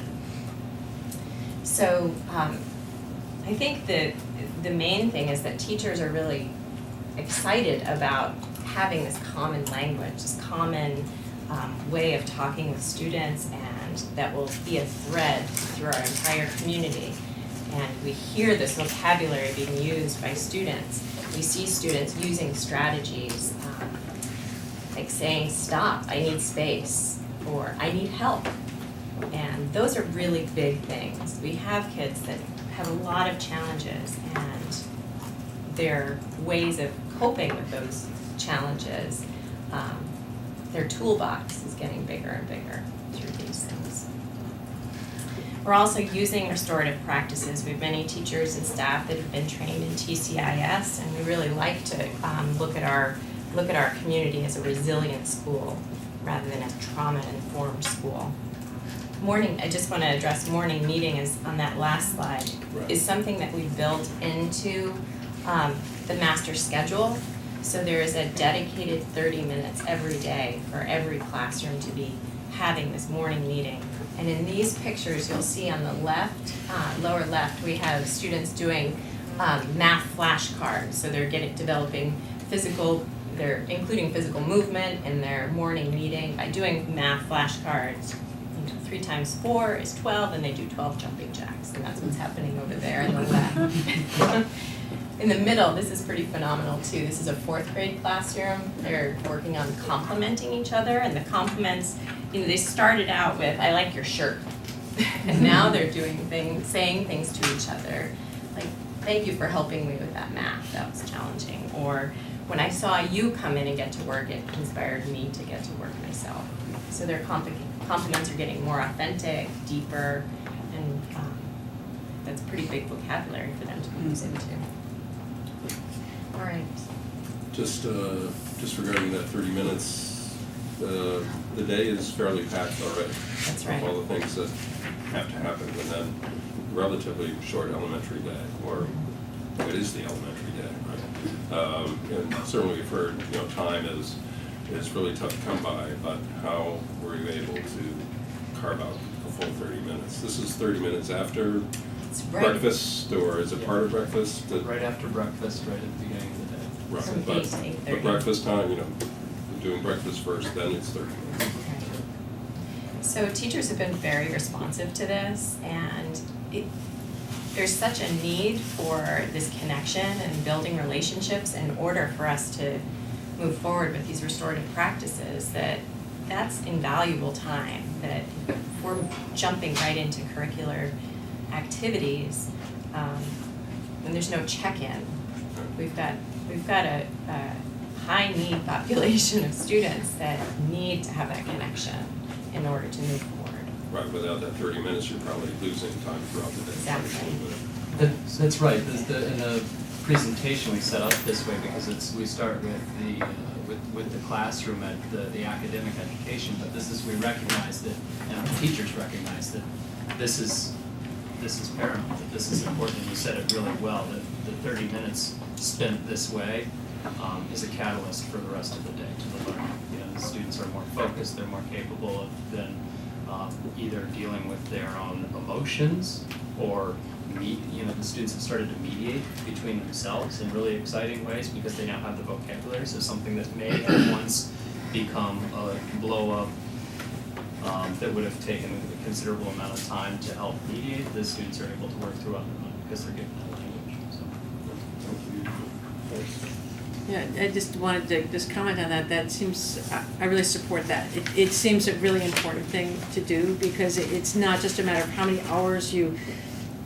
So I think that the main thing is that teachers are really excited about having this common language, this common way of talking with students, and that will be a thread through our entire community. And we hear this vocabulary being used by students. We see students using strategies like saying, stop, I need space, or I need help. And those are really big things. We have kids that have a lot of challenges, and their ways of coping with those challenges, their toolbox is getting bigger and bigger through these things. We're also using restorative practices. We have many teachers and staff that have been trained in TCIS, and we really like to look at our community as a resilient school rather than a trauma-informed school. I just want to address morning meeting is on that last slide, is something that we built into the master schedule. So there is a dedicated 30 minutes every day for every classroom to be having this morning meeting. And in these pictures, you'll see on the left, lower left, we have students doing math flashcards. So they're developing they're including physical movement in their morning meeting by doing math flashcards. 3 times 4 is 12, and they do 12 jumping jacks, and that's what's happening over there in the left. In the middle, this is pretty phenomenal too. This is a 4th grade classroom. They're working on complimenting each other, and the compliments, they started out with, I like your shirt. And now they're doing things, saying things to each other, like, thank you for helping me with that math, that was challenging. Or, when I saw you come in and get to work, it inspired me to get to work myself. So their compliments are getting more authentic, deeper, and that's pretty big vocabulary for them to use into. All right. Just regarding that 30 minutes, the day is fairly packed already. That's right. All the things that have to happen, and then relatively short elementary day, or it is the elementary day, right? And certainly we've heard, time is really tough to come by, but how were you able to carve out a full 30 minutes? This is 30 minutes after breakfast, or is it part of breakfast? Right after breakfast, right at the beginning of the day. Right, but breakfast time, doing breakfast first, then it's 30 minutes. So teachers have been very responsive to this, and there's such a need for this connection and building relationships in order for us to move forward with these restorative practices, that's invaluable time, that if we're jumping right into curricular activities, when there's no check-in, we've got a high need population of students that need to have that connection in order to move forward. Right, without that 30 minutes, you're probably losing time throughout the day. Exactly. That's right. In the presentation we set up this way because we start with the classroom at the academic education, but we recognize that, and our teachers recognize that this is paramount, that this is important. You said it really well, that the 30 minutes spent this way is a catalyst for the rest of the day to the learning. The students are more focused, they're more capable of then either dealing with their own emotions or the students have started to mediate between themselves in really exciting ways because they now have the vocabulary. So something that may have once become a blow up that would have taken a considerable amount of time to help mediate, the students are able to work through on their own because they're given that language. Yeah, I just wanted to just comment on that. That seems, I really support that. It seems a really important thing to do because it's not just a matter of how many hours you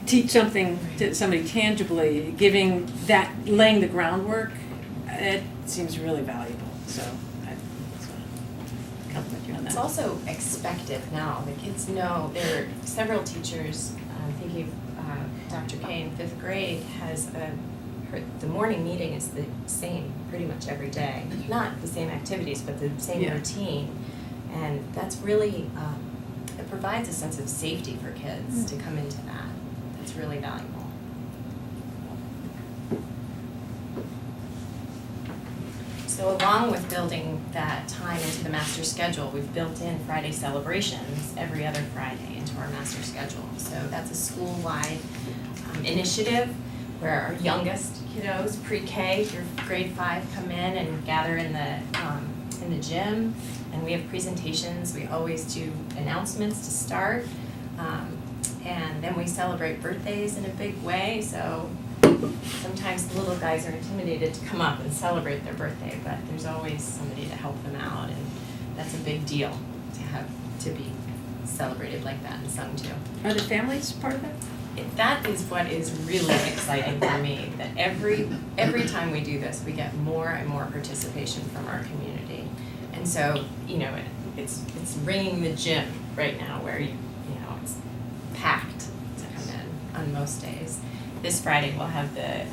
teach something to somebody tangibly, laying the groundwork, it seems really valuable. So I just want to compliment you on that. It's also expected now. The kids know. There are several teachers, I'm thinking of Dr. K in 5th grade has the morning meeting is the same pretty much every day. Not the same activities, but the same routine. And that's really, it provides a sense of safety for kids to come into that. That's really valuable. So along with building that time into the master schedule, we've built in Friday celebrations every other Friday into our master schedule. So that's a school-wide initiative where our youngest kiddos, pre-K through grade 5, come in and gather in the gym, and we have presentations. We always do announcements to start, and then we celebrate birthdays in a big way. So sometimes the little guys are intimidated to come up and celebrate their birthday, but there's always somebody to help them out, and that's a big deal to be celebrated like that and sung to. Are the families part of it? That is what is really exciting for me, that every time we do this, we get more and more participation from our community. And so, it's ringing the gym right now where it's packed to come in on most days. This Friday we'll have the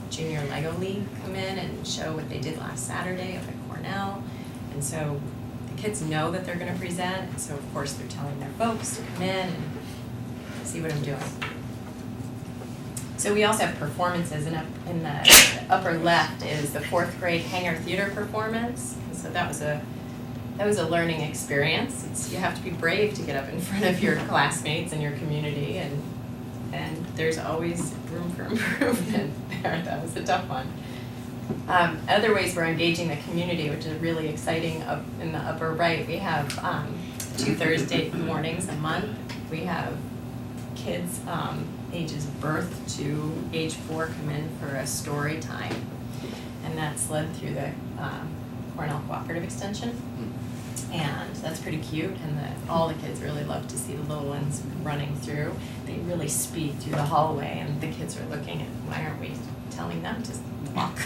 Junior Lego League come in and show what they did last Saturday up at Cornell. And so the kids know that they're going to present, and so of course they're telling their folks to come in and see what I'm doing. So we also have performances, and up in the upper left is the 4th grade Hangar Theater performance. And so that was a learning experience. You have to be brave to get up in front of your classmates and your community, and there's always room for improvement there. That was a tough one. Other ways we're engaging the community, which is really exciting. Up in the upper right, we have 2 Thursday mornings a month. We have kids ages birth to age 4 come in for a story time, and that's led through the Cornell Cooperative Extension, and that's pretty cute, and all the kids really love to see the little ones running through. They really speed through the hallway, and the kids are looking at, why aren't we telling them to walk?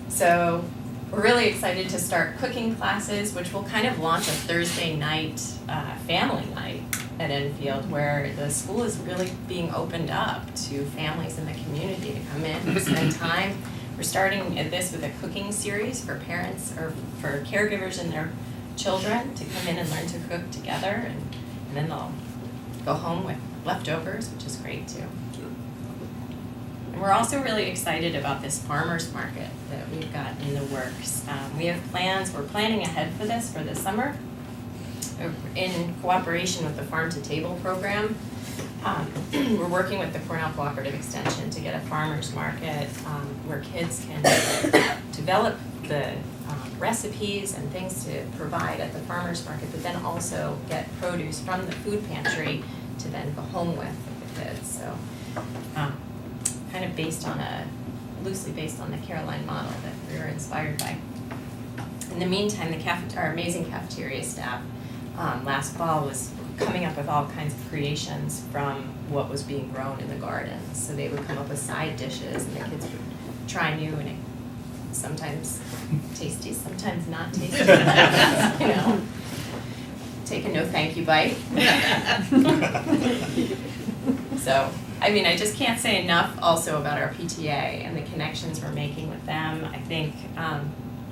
So we're really excited to start cooking classes, which will kind of launch a Thursday night family night at Enfield, where the school is really being opened up to families in the community to come in and spend time. We're starting this with a cooking series for parents or for caregivers and their children to come in and learn to cook together, and then they'll go home with leftovers, which is great too. And we're also really excited about this farmers market that we've got in the works. We have plans, we're planning ahead for this summer in cooperation with the Farm to Table program. We're working with the Cornell Cooperative Extension to get a farmer's market where kids can develop the recipes and things to provide at the farmer's market, but then also get produce from the food pantry to then go home with the kids. So kind of loosely based on the Caroline model that we were inspired by. In the meantime, our amazing cafeteria staff last fall was coming up with all kinds of creations from what was being grown in the gardens. So they would come up with side dishes and the kids would try new and sometimes tasty, sometimes not tasty. You know, take a no thank you bite. So, I mean, I just can't say enough also about our PTA and the connections we're making with them. I think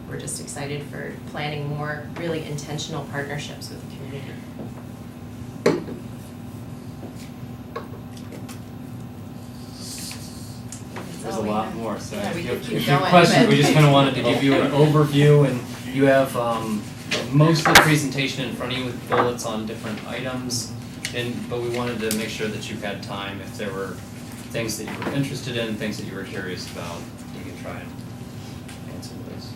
we're just excited for planning more really intentional partnerships with the community. There's a lot more, so Yeah, we if could you keep have going, questions, but- we just kind of wanted to give you an overview, and you have most of the presentation in front of you with bullets on different items, but we wanted to make sure that you had time if there were things that you were interested in, things that you were curious about, you can try and answer those.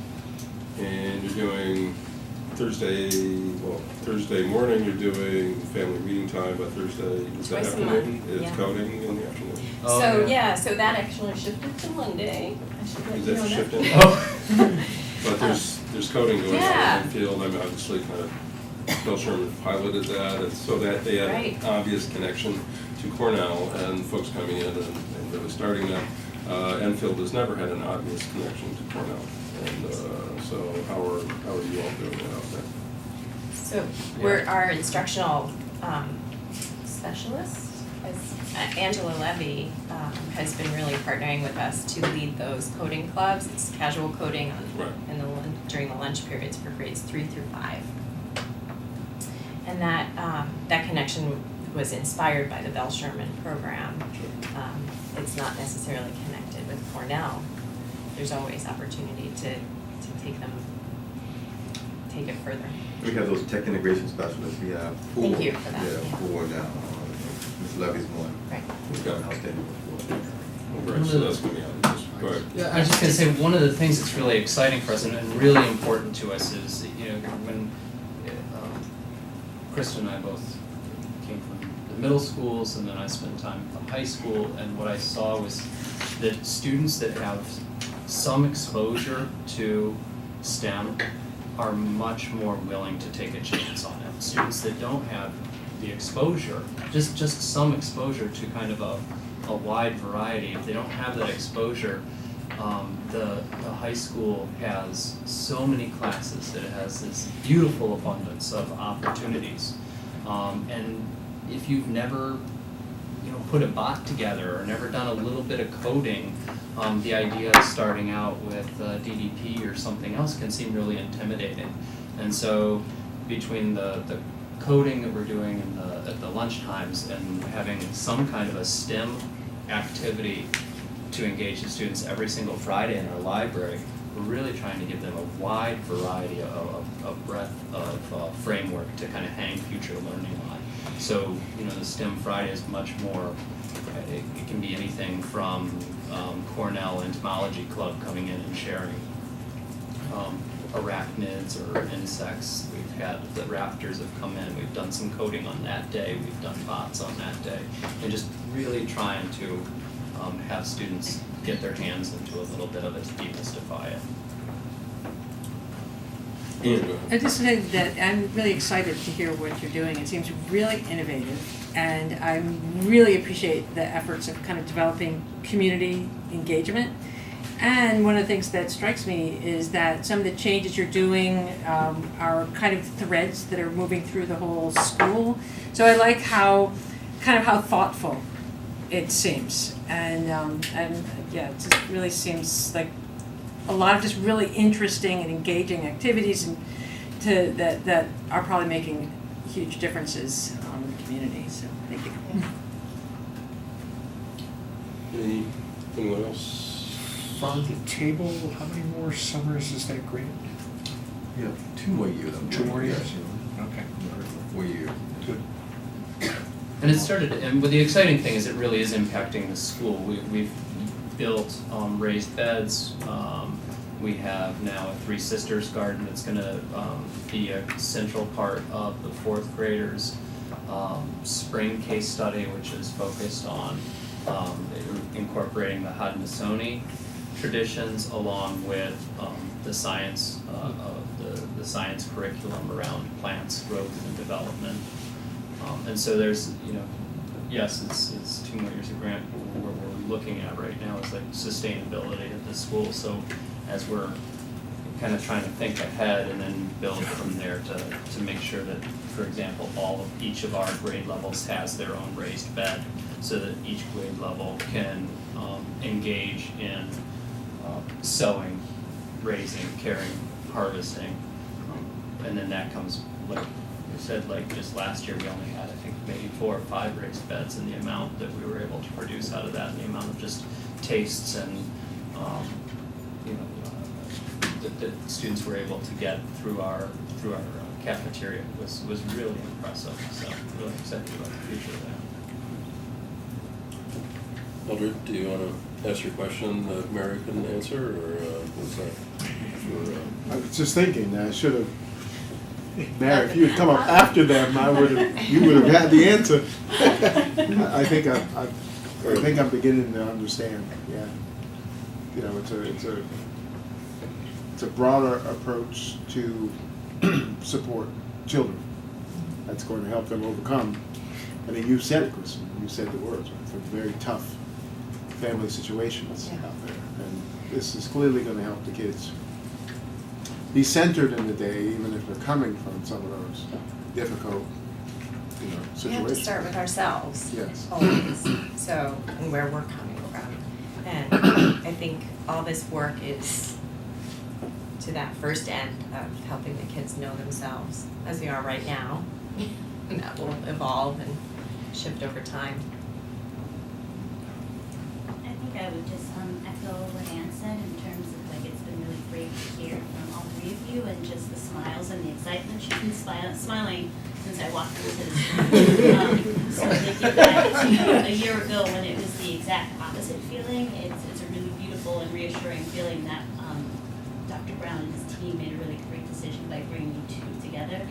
And you're doing Thursday morning, you're doing family reading time, but Thursday, is that Twice a month, afternoon? It's yeah. coding in the afternoon. So that actually shifted to Monday. I should let Is you that know that. shifting? Oh. But there's coding going on Yeah. in the field, I mean, obviously kind of, Bill Sherman piloted that, and so that they had Right. an obvious connection to Cornell and folks coming in and really starting that. Enfield has never had an obvious connection to Cornell, and so how are you all doing that out there? So we're our instructional specialist, Angela Levy, has been really partnering with us to lead those coding clubs. It's casual coding during the lunch periods for grades 3 through 5. And that connection was inspired by the Bell Sherman program. It's not necessarily connected with Cornell. There's always opportunity to take it further. We have those tech integration specialists, we have 4. Thank you for that, Yeah, yeah. 4 now. Ms. Levy's one. Right. Who's got an outstanding report. Right, so that's going to be on, just go ahead. Yeah, I was just gonna say, one of the things that's really exciting for us and really important to us is, you know, when Krista and I both came from the middle schools, and then I spent time at the high school, and what I saw was that students that have some exposure to STEM are much more willing to take a chance on it. Students that don't have the exposure, just some exposure to kind of a wide variety, if they don't have that exposure, the high school has so many classes that it has this beautiful abundance of opportunities. And if you've never, put a bot together or never done a little bit of coding, the idea of starting out with DDP or something else can seem really intimidating. And so between the coding that we're doing at the lunch times and having some kind of a STEM activity to engage the students every single Friday in our library, we're really trying to give them a wide variety of breadth of framework to kind of hang future learning on. So, the STEM Friday is much more, it can be anything from Cornell Entomology Club coming in and sharing arachnids or insects. We've had the raptors have come in, we've done some coding on that day, we've done bots on that day, and just really trying to have students get their hands into a little bit of it to demystify it. I just say that I'm really excited to hear what you're doing. It seems really innovative, and I really appreciate the efforts of kind of developing community engagement. And one of the things that strikes me is that some of the changes you're doing are kind of threads that are moving through the whole school. So I like how thoughtful it seems, and yeah, it just really seems like a lot of just really interesting and engaging activities and that are probably making huge differences in the community. So thank you. Anyone else? From the table, how many more summers is that grant? Yeah, 2 more years. 2 more years? Yes. Okay. 4 years. Good. And it started, and the exciting thing is it really is impacting the school. We've built raised beds. We have now a Three Sisters garden that's gonna be a central part of the fourth graders' spring case study, which is focused on incorporating the Haudenosaunee traditions along with the science the science curriculum around plants, growth and development. And so there's, yes, it's 2 more years of grant. What we're looking at right now is like sustainability at the school. So as we're kind of trying to think ahead and then build from there to make sure that, for example, each of our grade levels has their own raised bed, so that each grade level can engage in sowing, raising, caring, harvesting, and then that comes, like we said, like just last year we only had, I think, maybe 4 or 5 raised beds, and the amount that we were able to produce out of that, and the amount of just tastes and that students were able to get through our cafeteria was really impressive. So really excited about the future of that. Eldred, do you want to ask your question that Mary couldn't answer, or was that for? I was just thinking, I should have. Mary, if you had come up after them, you would have had the answer. I think I'm beginning to understand. Yeah, it's a broader approach to support children. That's going to help them overcome. I mean, you said it, Kristen. You said the words. Right? Some very tough family situations out there, and this is clearly going to help the kids be centered in the day, even if they're coming from some of those difficult, situations. We have to start with ourselves. Yes. Always. So, and where we're coming from. And I think all this work is to that first end of helping the kids know themselves as they are right now. And that will evolve and shift over time. I think I would just echo what Ann said in terms of it's been really great to hear from all 3 of you, and just the smiles and the excitement. She's been smiling since I walked into this room. So thinking back to a year ago when it was the exact opposite feeling, it's a really beautiful and reassuring feeling that Dr. Brown and his team made a really great decision by bringing you 2 together.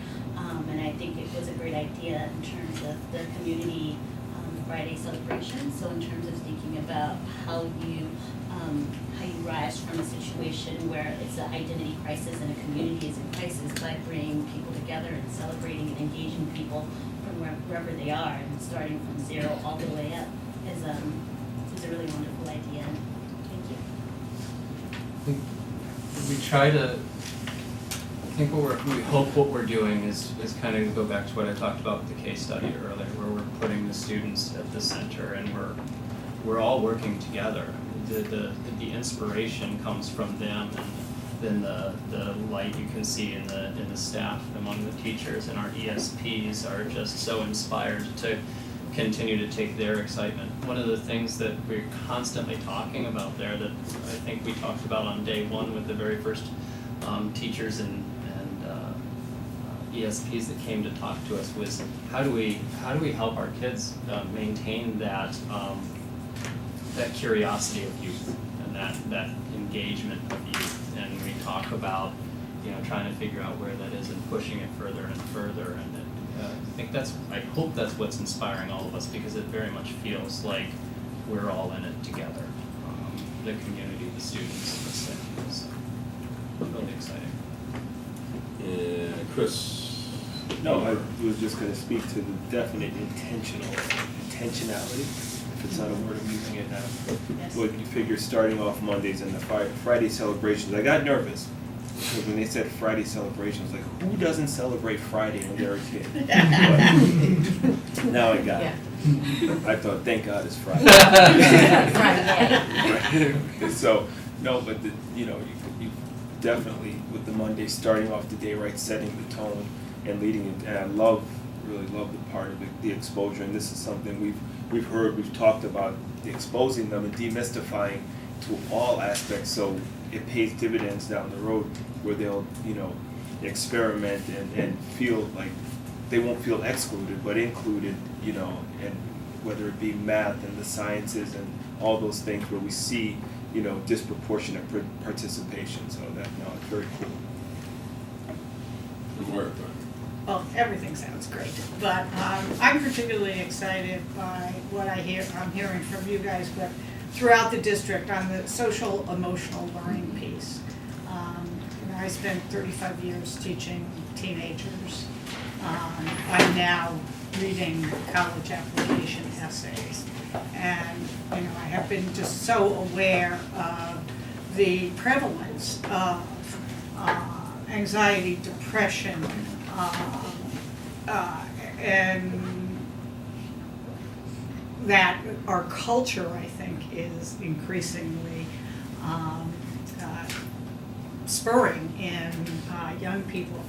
And I think it was a great idea in terms of the community Friday celebration. So in terms of thinking about how you rise from a situation where it's an identity crisis and a community is in crisis by bringing people together and celebrating and engaging people from wherever they are and starting from 0 all the way up is a really wonderful idea. Thank you. We try to, we hope what we're doing is kind of go back to what I talked about with the case study earlier, where we're putting the students at the center and we're all working together. The inspiration comes from them, and then the light you can see in the staff among the teachers, and our ESPs are just so inspired to continue to take their excitement. One of the things that we're constantly talking about there that I think we talked about on day 1 with the very first teachers and ESPs that came to talk to us was how do we help our kids maintain that that curiosity of youth and that engagement of youth, and we talk about trying to figure out where that is and pushing it further and further, and I hope that's what's inspiring all of us, because it very much feels like we're all in it together, the community, the students, and the staff. It's really exciting. Yeah, Chris. No, I was just going to speak to the definite intentionality, if it's not a word, I'm using it now. Yes. What you figure starting off Mondays and the Friday celebrations, I got nervous. Because when they said Friday celebrations, like, who doesn't celebrate Friday when they're a kid? But now I got it. I thought, thank God it's Friday. Friday. So, no, but you definitely, with the Monday starting off the day right, setting the tone and leading it. And I really love the part of the exposure. And this is something we've heard, we've talked about, the exposing them and demystifying to all aspects. So it pays dividends down the road where they'll, experiment and feel like they won't feel excluded, but included, you know, and whether it be math and the sciences and all those things where we see, you know, disproportionate participation. So that, no, it's very cool. Well, everything sounds great, but I'm particularly excited by what I'm hearing from you guys, but throughout the district on the social emotional learning piece. You know, I spent 35 years teaching teenagers. I'm now reading college application essays, and you know, I have been just so aware of the prevalence of anxiety, depression, and that our culture, I think, is increasingly spurring in young people.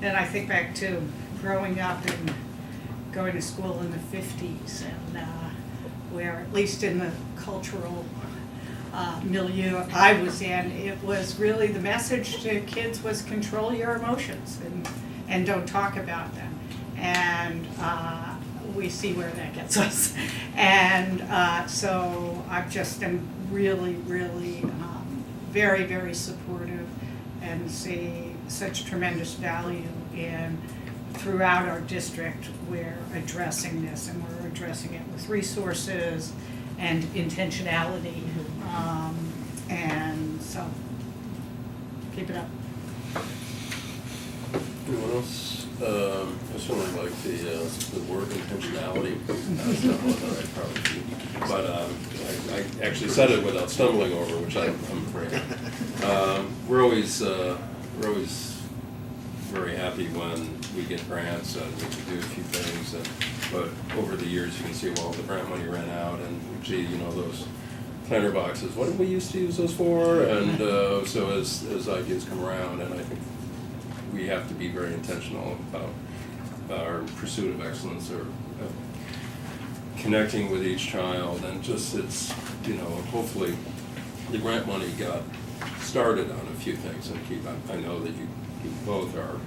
And I think back to growing up and going to school in the 50s, and where, at least in the cultural milieu I was in, it was really the message to kids was control your emotions and don't talk about them. And we see where that gets us. And so I've just been really, really very, very supportive and see such tremendous value in throughout our district we're addressing this, and we're addressing it with resources and intentionality. And so keep it up. Anyone else? I certainly like the word intentionality. That's not one that I'd probably do. But I actually said it without stumbling over, which I'm afraid of. We're always very happy when we get grants and we can do a few things. But over the years, you can see, well, the grant money ran out, and gee, you know, those planter boxes, what did we used to use those for? And so as ideas come around, and I think we have to be very intentional about our pursuit of excellence, or connecting with each child, and just, it's, you know, hopefully the grant money got started on a few things, and I know that you both are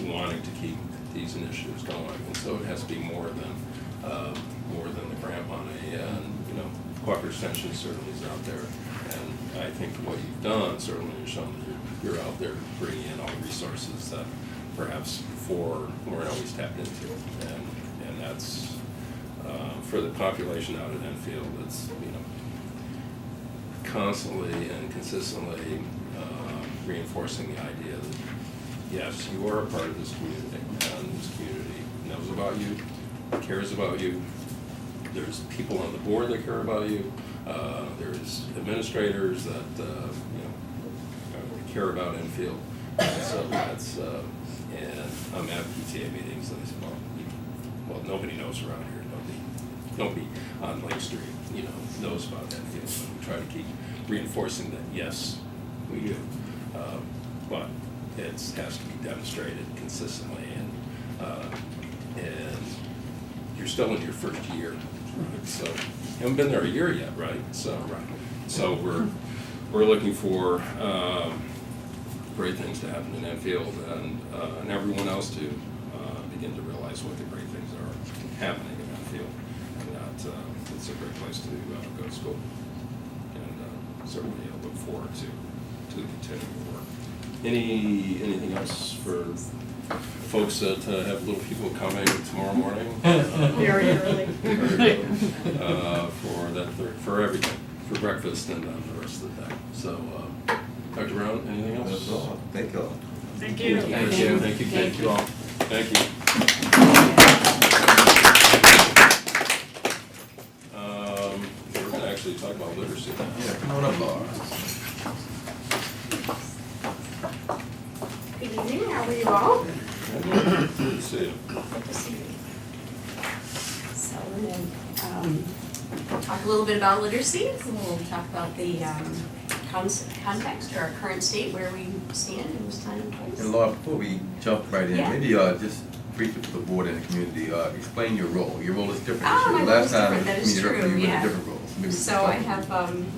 wanting to keep these initiatives going, and so it has to be more than the grant money, and, you know, cooperative extension certainly is out there, and I think what you've done certainly has shown that you're out there bringing in all the resources that perhaps before weren't always tapped into, and that's for the population out at Enfield. It's, you know, constantly and consistently reinforcing the idea that yes, you are a part of this community, and this community knows about you, cares about you. There's people on the board that care about you. There's administrators that you know, care about Enfield. So that's and I'm at PTA meetings, and I say, well, nobody knows around here. Nobody on Lake Street, you know, knows about Enfield. So we try to keep reinforcing that. Yes, we do, but it has to be demonstrated consistently, and you're still in your first year, right? So you haven't been there a year yet, right? So we're looking for great things to happen in Enfield, and everyone else to begin to realize what the great things are happening in Enfield, and that it's a great place to go to school, and certainly I look forward to the continuing work. Anything else for folks that have little people coming tomorrow morning? Very early. For everything, for breakfast and the rest of the day. So, Dr. Brown, anything else? That's all. Thank you all. Thank you. Thank you all. Thank you. We're going to actually talk about literacy now. Yeah, come on up, Laura. Good evening, how are you all? Good to see you. Good to see you. So we're going to talk a little bit about literacy, and we'll talk about the context or our current state, where we stand in this time and place. And Laura, before we jump right in, Yeah. maybe just briefly for the board and the community, explain your role. Your role is different this Oh, year. my role is Last time, different, that is you were true, in yeah. different roles. Maybe So I have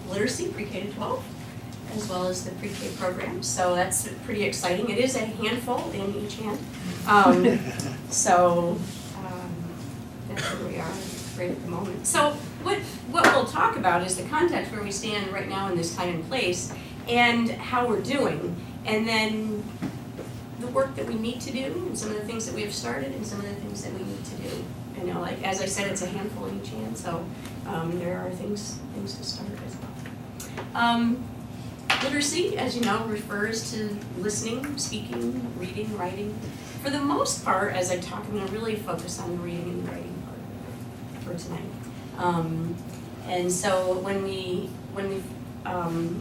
literacy, pre-K to 12, as well as the pre-K program. So that's pretty exciting. It is a handful in each hand. That's where we are right at the moment. So what we'll talk about is the context where we stand right now in this time and place, and how we're doing, and then the work that we need to do, and some of the things that we have started, and some of the things that we need to do. You know, like as I said, it's a handful in each hand, so there are things to start as well. Literacy, as you know, refers to listening, speaking, reading, writing. For the most part, as I talk, I'm going to really focus on the reading and the writing part for tonight. And so when we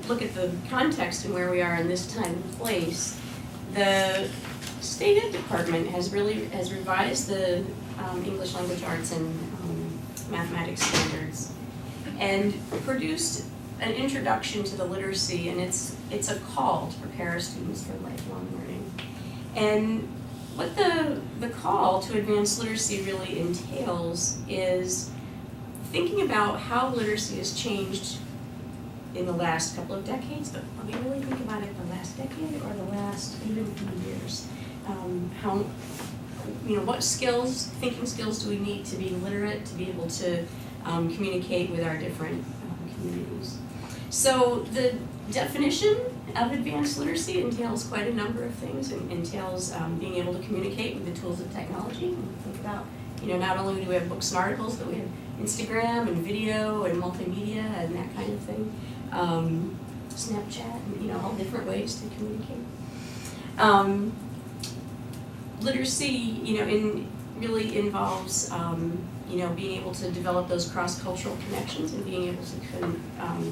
look at the context and where we are in this time and place, the State Ed Department has revised the English Language Arts and Mathematics standards and produced an introduction to the literacy, and it's a call to prepare our students for lifelong learning. And what the call to advanced literacy really entails is thinking about how literacy has changed in the last couple of decades, but when we really think about it, the last decade or the last even few years. How, what skills, thinking skills do we need to be literate, to be able to communicate with our different communities. So the definition of advanced literacy entails quite a number of things. It entails being able to communicate with the tools of technology. When we think about, not only do we have books and articles, but we have Instagram and video and multimedia and that kind of thing. Snapchat, and all different ways to communicate. Literacy, really involves, being able to develop those cross-cultural connections and being able to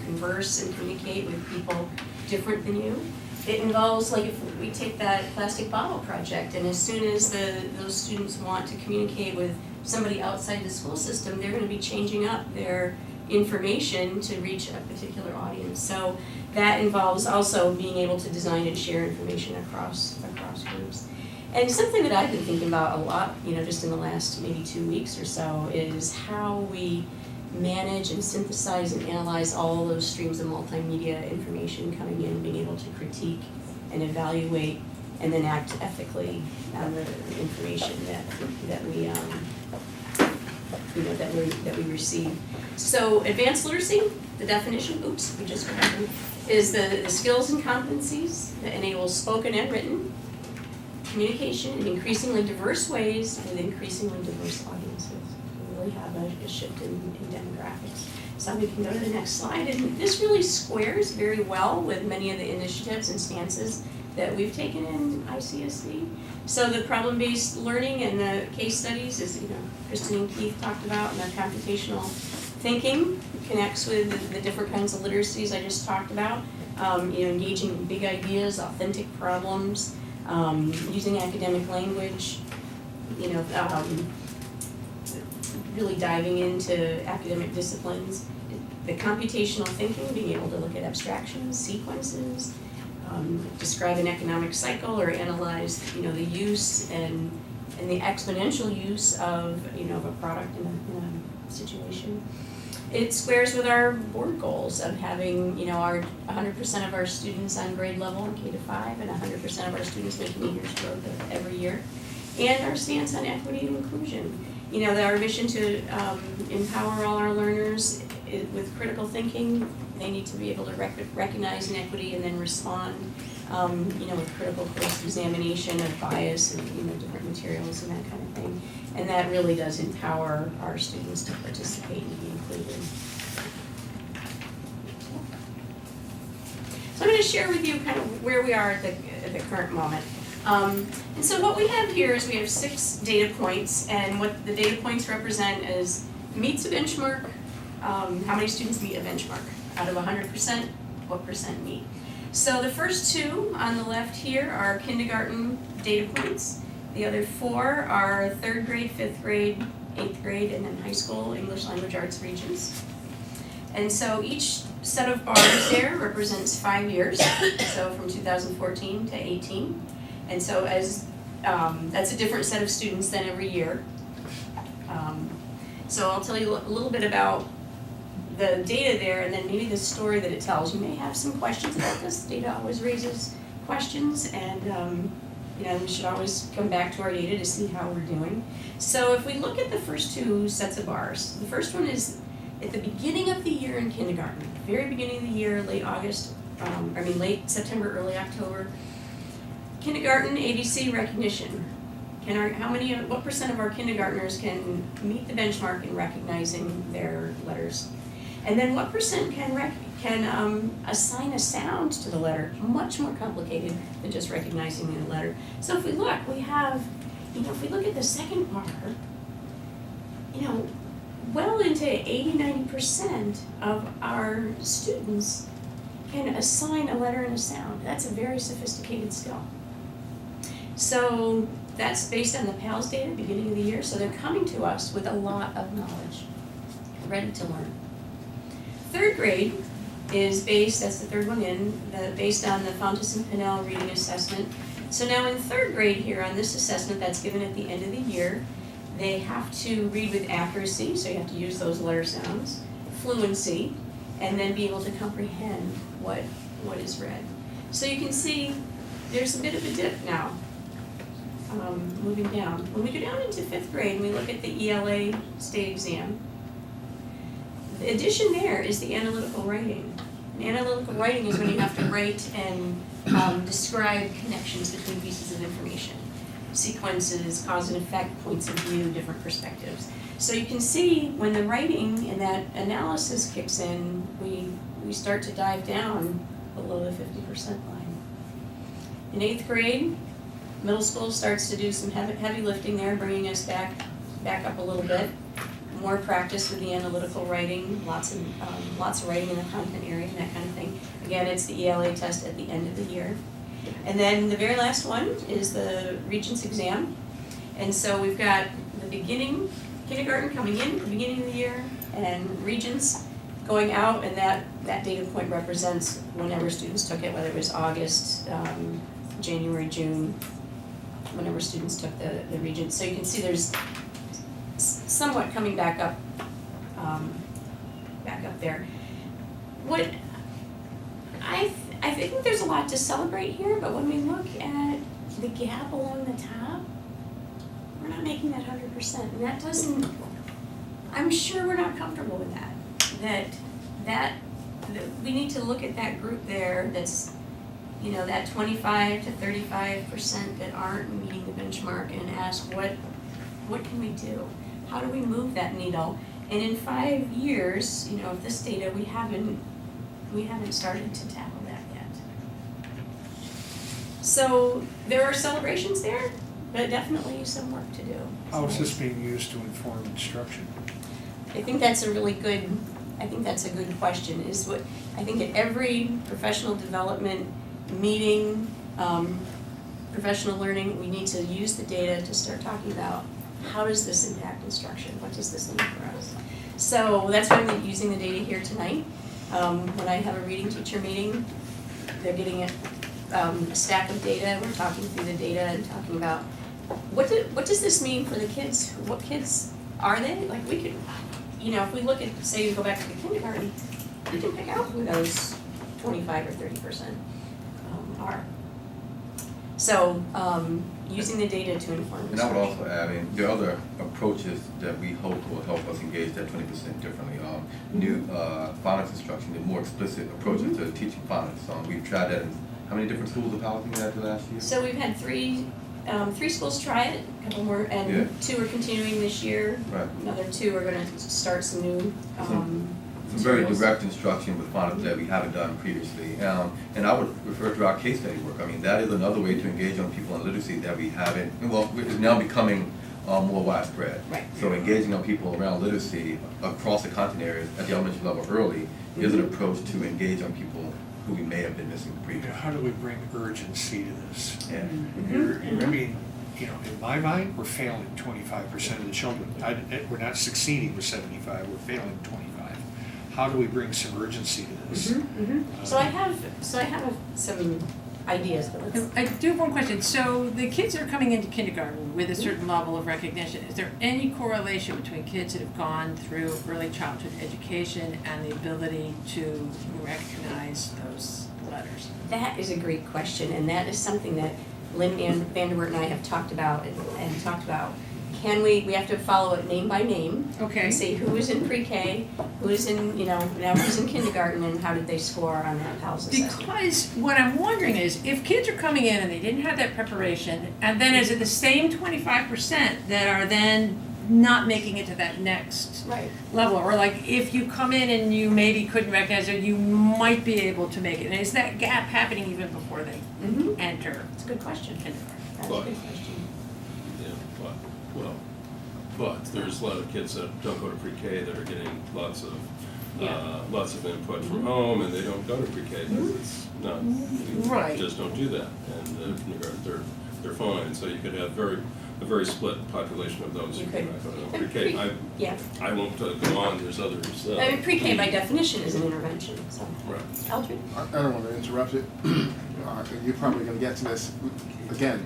converse and communicate with people different than you. It involves, like if we take that plastic bottle project, and as soon as those students want to communicate with somebody outside the school system, they're going to be changing up their information to reach a particular audience. So that involves also being able to design and share information across groups. And something that I've been thinking about a lot, just in the last maybe 2 weeks or so, is how we manage and synthesize and analyze all those streams of multimedia information coming in, being able to critique and evaluate and then act ethically on the information that we receive. So advanced literacy, the definition, is the skills and competencies that enable spoken and written communication in increasingly diverse ways with increasingly diverse audiences. We really have a shift in demographics. So we can go to the next slide, and this really squares very well with many of the initiatives and stances that we've taken in ICSD. So the problem-based learning and the case studies, as Kristen and Keith talked about, and the computational thinking connects with the different kinds of literacies I just talked about. Engaging in big ideas, authentic problems, using academic language, really diving into academic disciplines. The computational thinking, being able to look at abstractions, sequences, describe an economic cycle or analyze, the use and the exponential use of, of a product in a situation. It squares with our board goals of having, our 100% of our students on grade level in K-5 and 100% of our students making a year's growth every year. And our stance on equity and inclusion. Our mission to empower all our learners with critical thinking. They need to be able to recognize inequity and then respond, with critical course examination of bias and, different materials and that kind of thing. And that really does empower our students to participate and be included. So I'm going to share with you kind of where we are at the current moment. And so what we have here is we have 6 data points, and what the data points represent is meets a benchmark, how many students meet a benchmark. Out of 100%, what percent meet? So the first 2 on the left here are kindergarten data points. The other 4 are 3rd grade, 5th grade, 8th grade, and then high school English Language Arts regions. And so each set of bars there represents 5 years, so from 2014 to 18. And so as that's a different set of students than every year. So I'll tell you a little bit about the data there and then maybe the story that it tells. You may have some questions about this. Data always raises questions, and we should always come back to our data to see how we're doing. So if we look at the first two sets of bars, the first one is at the beginning of the year in kindergarten, very beginning of the year, late September, early October. Kindergarten ABC recognition. What percent of our kindergartners can meet the benchmark in recognizing their letters? And then what percent can assign a sound to the letter? Much more complicated than just recognizing the letter. So if we look, if we look at the second bar, well into 80-90% of our students can assign a letter and a sound. That's a very sophisticated skill. So that's based on the PALS data, beginning of the year. So they're coming to us with a lot of knowledge, ready to learn. Third grade is that's the third one based on the Fountas and Pinnell reading assessment. So now in third grade here on this assessment that's given at the end of the year, they have to read with accuracy, so you have to use those letter sounds, fluency, and then be able to comprehend what is read. So you can see there's a bit of a dip now, moving down. When we go down into fifth grade and we look at the ELA state exam, the addition there is the analytical writing. And analytical writing is when you have to write and describe connections between pieces of information, sequences, cause and effect, points of view, different perspectives. So you can see when the writing and that analysis kicks in, we start to dive down below the 50% line. In eighth grade, middle school starts to do some heavy lifting there, bringing us back up a little bit. More practice with the analytical writing, lots of writing in the content area and that kind of thing. Again, it's the ELA test at the end of the year. And then the very last one is the Regents exam. And so we've got the beginning, kindergarten coming in at the beginning of the year, and Regents going out, and that data point represents whenever students took it, whether it was August, January, June, whenever students took the Regents. So you can see there's somewhat coming back up there. What I think there's a lot to celebrate here, but when we look at the gap along the top, we're not making that 100%, and that doesn't. I'm sure we're not comfortable with that. That we need to look at that group there. That's that 25 to 35% that aren't meeting the benchmark, and ask what can we do? How do we move that needle? And in 5 years, of this data, we haven't started to tackle that yet. So there are celebrations there, but definitely some work to do. How is this being used to inform instruction? I think that's a good question. I think at every professional development meeting, professional learning, we need to use the data to start talking about how does this impact instruction? What does this mean for us? So that's why I'm using the data here tonight. When I have a reading teacher meeting, they're getting a stack of data. We're talking through the data and talking about what does this mean for the kids? What kids are they? Like we could, if we look at, say, go back to the kindergarten, we can pick out who those 25 or 30% are. So using the data to inform. And I would also add, there are other approaches that we hope will help us engage that 20% differently. New phonics instruction, the more explicit approaches to teaching phonics. We've tried that in how many different schools of piloting that last year? So we've had three schools try it, a couple more, and 2 are continuing this year. Right. Another 2 are going to start some new. Some very direct instruction with phonics that we haven't done previously. And I would refer to our case study work. That is another way to engage young people in literacy that we haven't, is now becoming more widespread. Right. So engaging young people around literacy across the content areas at the elementary level early is an approach to engage young people who we may have been missing previously. How do we bring urgency to this? Yeah. In my mind, we're failing 25% of the children. We're not succeeding with 75, we're failing 25. How do we bring some urgency to this? So I have some ideas, but let's. I do have one question. So the kids that are coming into kindergarten with a certain level of recognition, is there any correlation between kids that have gone through early childhood education and the ability to recognize those letters? That is a great question, and that is something that Lynn and Vanderwert and I have talked about and talked about. Can we have to follow it name by name. Okay. And see who is in pre-K, who is in, now who's in kindergarten, and how did they score on that PALS assessment? Because what I'm wondering is, if kids are coming in and they didn't have that preparation, and then is it the same 25% that are then not making it to that next Right. level? Or like, if you come in and you maybe couldn't recognize it, you might be able to make it. And is that gap happening even before they enter? That's a good question. Kindergarten? That's a good question. But there's a lot of kids that don't go to pre-K that are getting lots of input from home, and they don't go to pre-K because it's not, Right. just don't do that. And kindergarten, they're fine. So you could have a very split population of those who could. cannot go to pre-K. I won't go on. There's others. I mean, pre-K by definition is an intervention, so. Right. Eldred? I don't want to interrupt it. You're probably going to get to this. Again,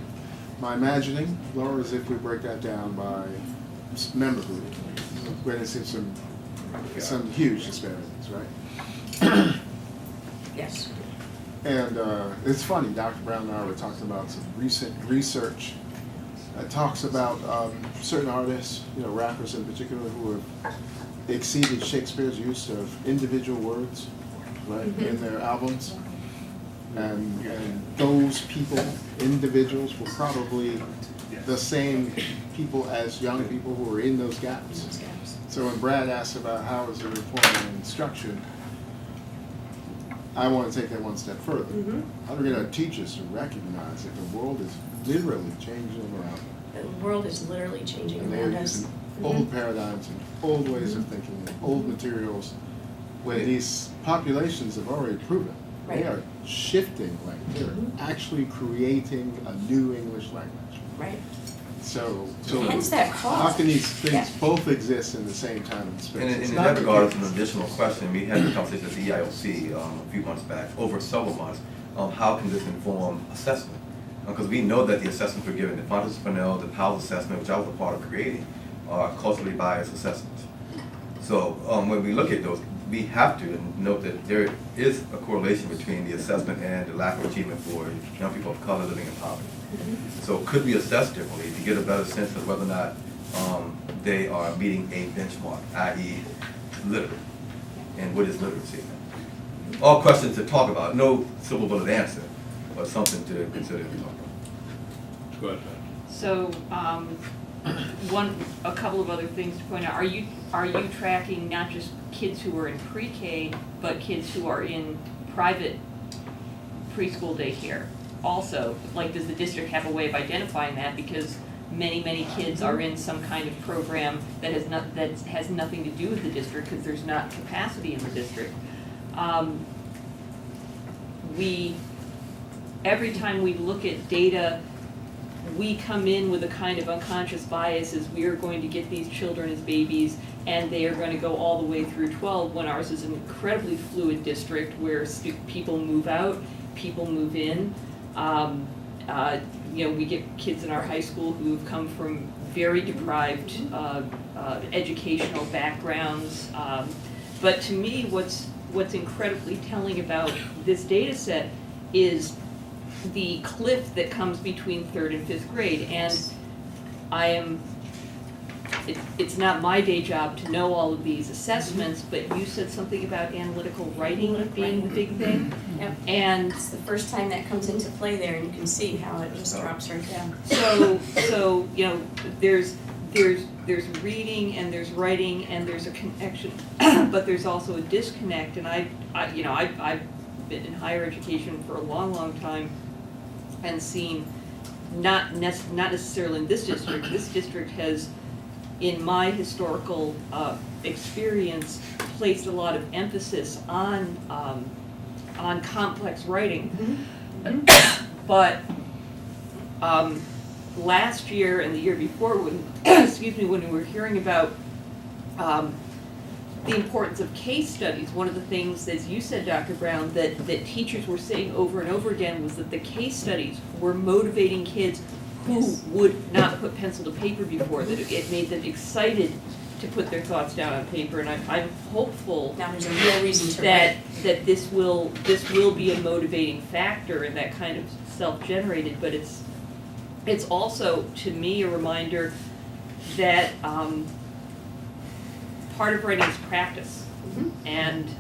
my imagining, Laura, is if we break that down by member group, we're going to see some huge disparities, right? Yes. And it's funny, Dr. Brown and I were talking about some recent research that talks about certain artists, rappers in particular, who have exceeded Shakespeare's use of individual words, right, in their albums. And those people, individuals, were probably the same people as young people who were in those gaps. So when Brad asked about how is the reform in instruction, I want to take that one step further. How are we going to teach us to recognize that the world is literally changing around us? The world is literally changing And around they're us. using old paradigms and old ways of thinking and old materials when these populations have already proven they are shifting language. They're actually creating a new English language. Right. So Hence that how cost. can these things both exist in the same time and space? And It's in not that regard, it's ridiculous. an additional question. We had a conversation with the EIOC a few months back, over several months, how can this inform assessment? Because we know that the assessments we're given, the Fontes Purnell, the PALS assessment, which I was a part of creating, are culturally biased assessments. So when we look at those, we have to note that there is a correlation between the assessment and the lack of achievement for young people of color living in poverty. So could we assess differently to get a better sense of whether or not they are meeting a benchmark, i.e. literate? And what is literacy? All questions to talk about, no silver bullet answer, but something to consider and talk about. Go ahead. So, a couple of other things to point out. Are you tracking not just kids who are in pre-K, but kids who are in private preschool daycare? Also, like, does the district have a way of identifying that? Because many kids are in some kind of program that has nothing to do with the district because there's not capacity in the district. Every time we look at data, we come in with a kind of unconscious bias as we are going to get these children as babies and they are going to go all the way through 12, when ours is an incredibly fluid district where people move out, people move in. We get kids in our high school who have come from very deprived educational backgrounds. But to me, what's incredibly telling about this data set is the cliff that comes between 3rd and 5th grade. And it's not my day job to know all of these assessments, but you said something about analytical writing being the big thing. Yep. And it's the first time that comes into play there, and you can see how it just drops right down. So there's reading and there's writing and there's a connection, but there's also a disconnect. And I've been in higher education for a long time and seen not necessarily in this district. This district has, in my historical experience, placed a lot of emphasis on complex writing. But last year and the year before, when we were hearing about the importance of case studies. One of the things, as you said, Dr. Brown, that teachers were saying over and over again was that the case studies were motivating kids who would not put pencil to paper before, that it made them excited to put their thoughts down on paper, and I'm hopeful Now there's a real reason to that this will be a motivating factor and that kind of self-generated, but it's also, to me, a reminder that part of writing is practice. And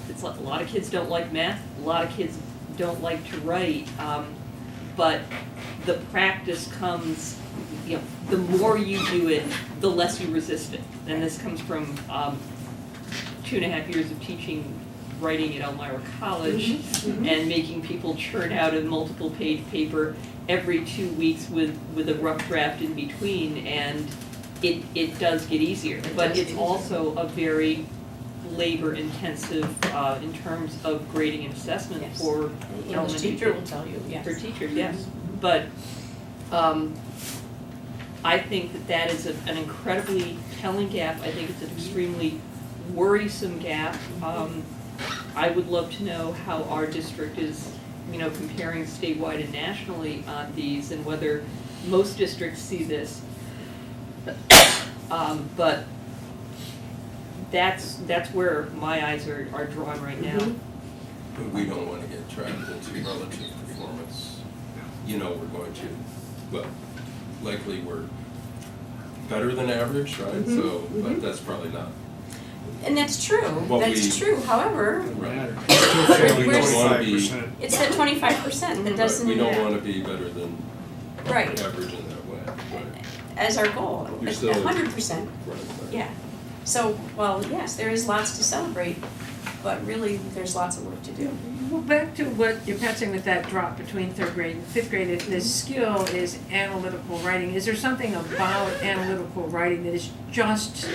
it's like a lot of kids don't like math, a lot of kids don't like to write, but the practice comes, the more you do it, the less you resist it. And this comes from 2.5 years of teaching writing at Elmira College and making people churn out a multiple page paper every 2 weeks with a rough draft in between, and it does get easier. But it's also a very labor intensive in terms of grading and assessment for English teacher will tell you, yes. For teachers, yes. But I think that is an incredibly telling gap. I think it's an extremely worrisome gap. I would love to know how our district is, comparing statewide and nationally on these, and whether most districts see this. But that's where my eyes are drawn right now. We don't want to get trapped into relative performance. We're going to, well, likely we're better than average, right? So, but that's probably not. And that's true, true, however, Right. we don't want to be. it's that 25% that doesn't. We don't want to be better than Right. average in that way. Right. As our goal, You're still 100%. Right. Yeah. So, well, yes, there is lots to celebrate, but really, there's lots of work to do. Well, back to what you're patching with that drop between 3rd grade and 5th grade, if the skill is analytical writing, is there something about analytical writing that is just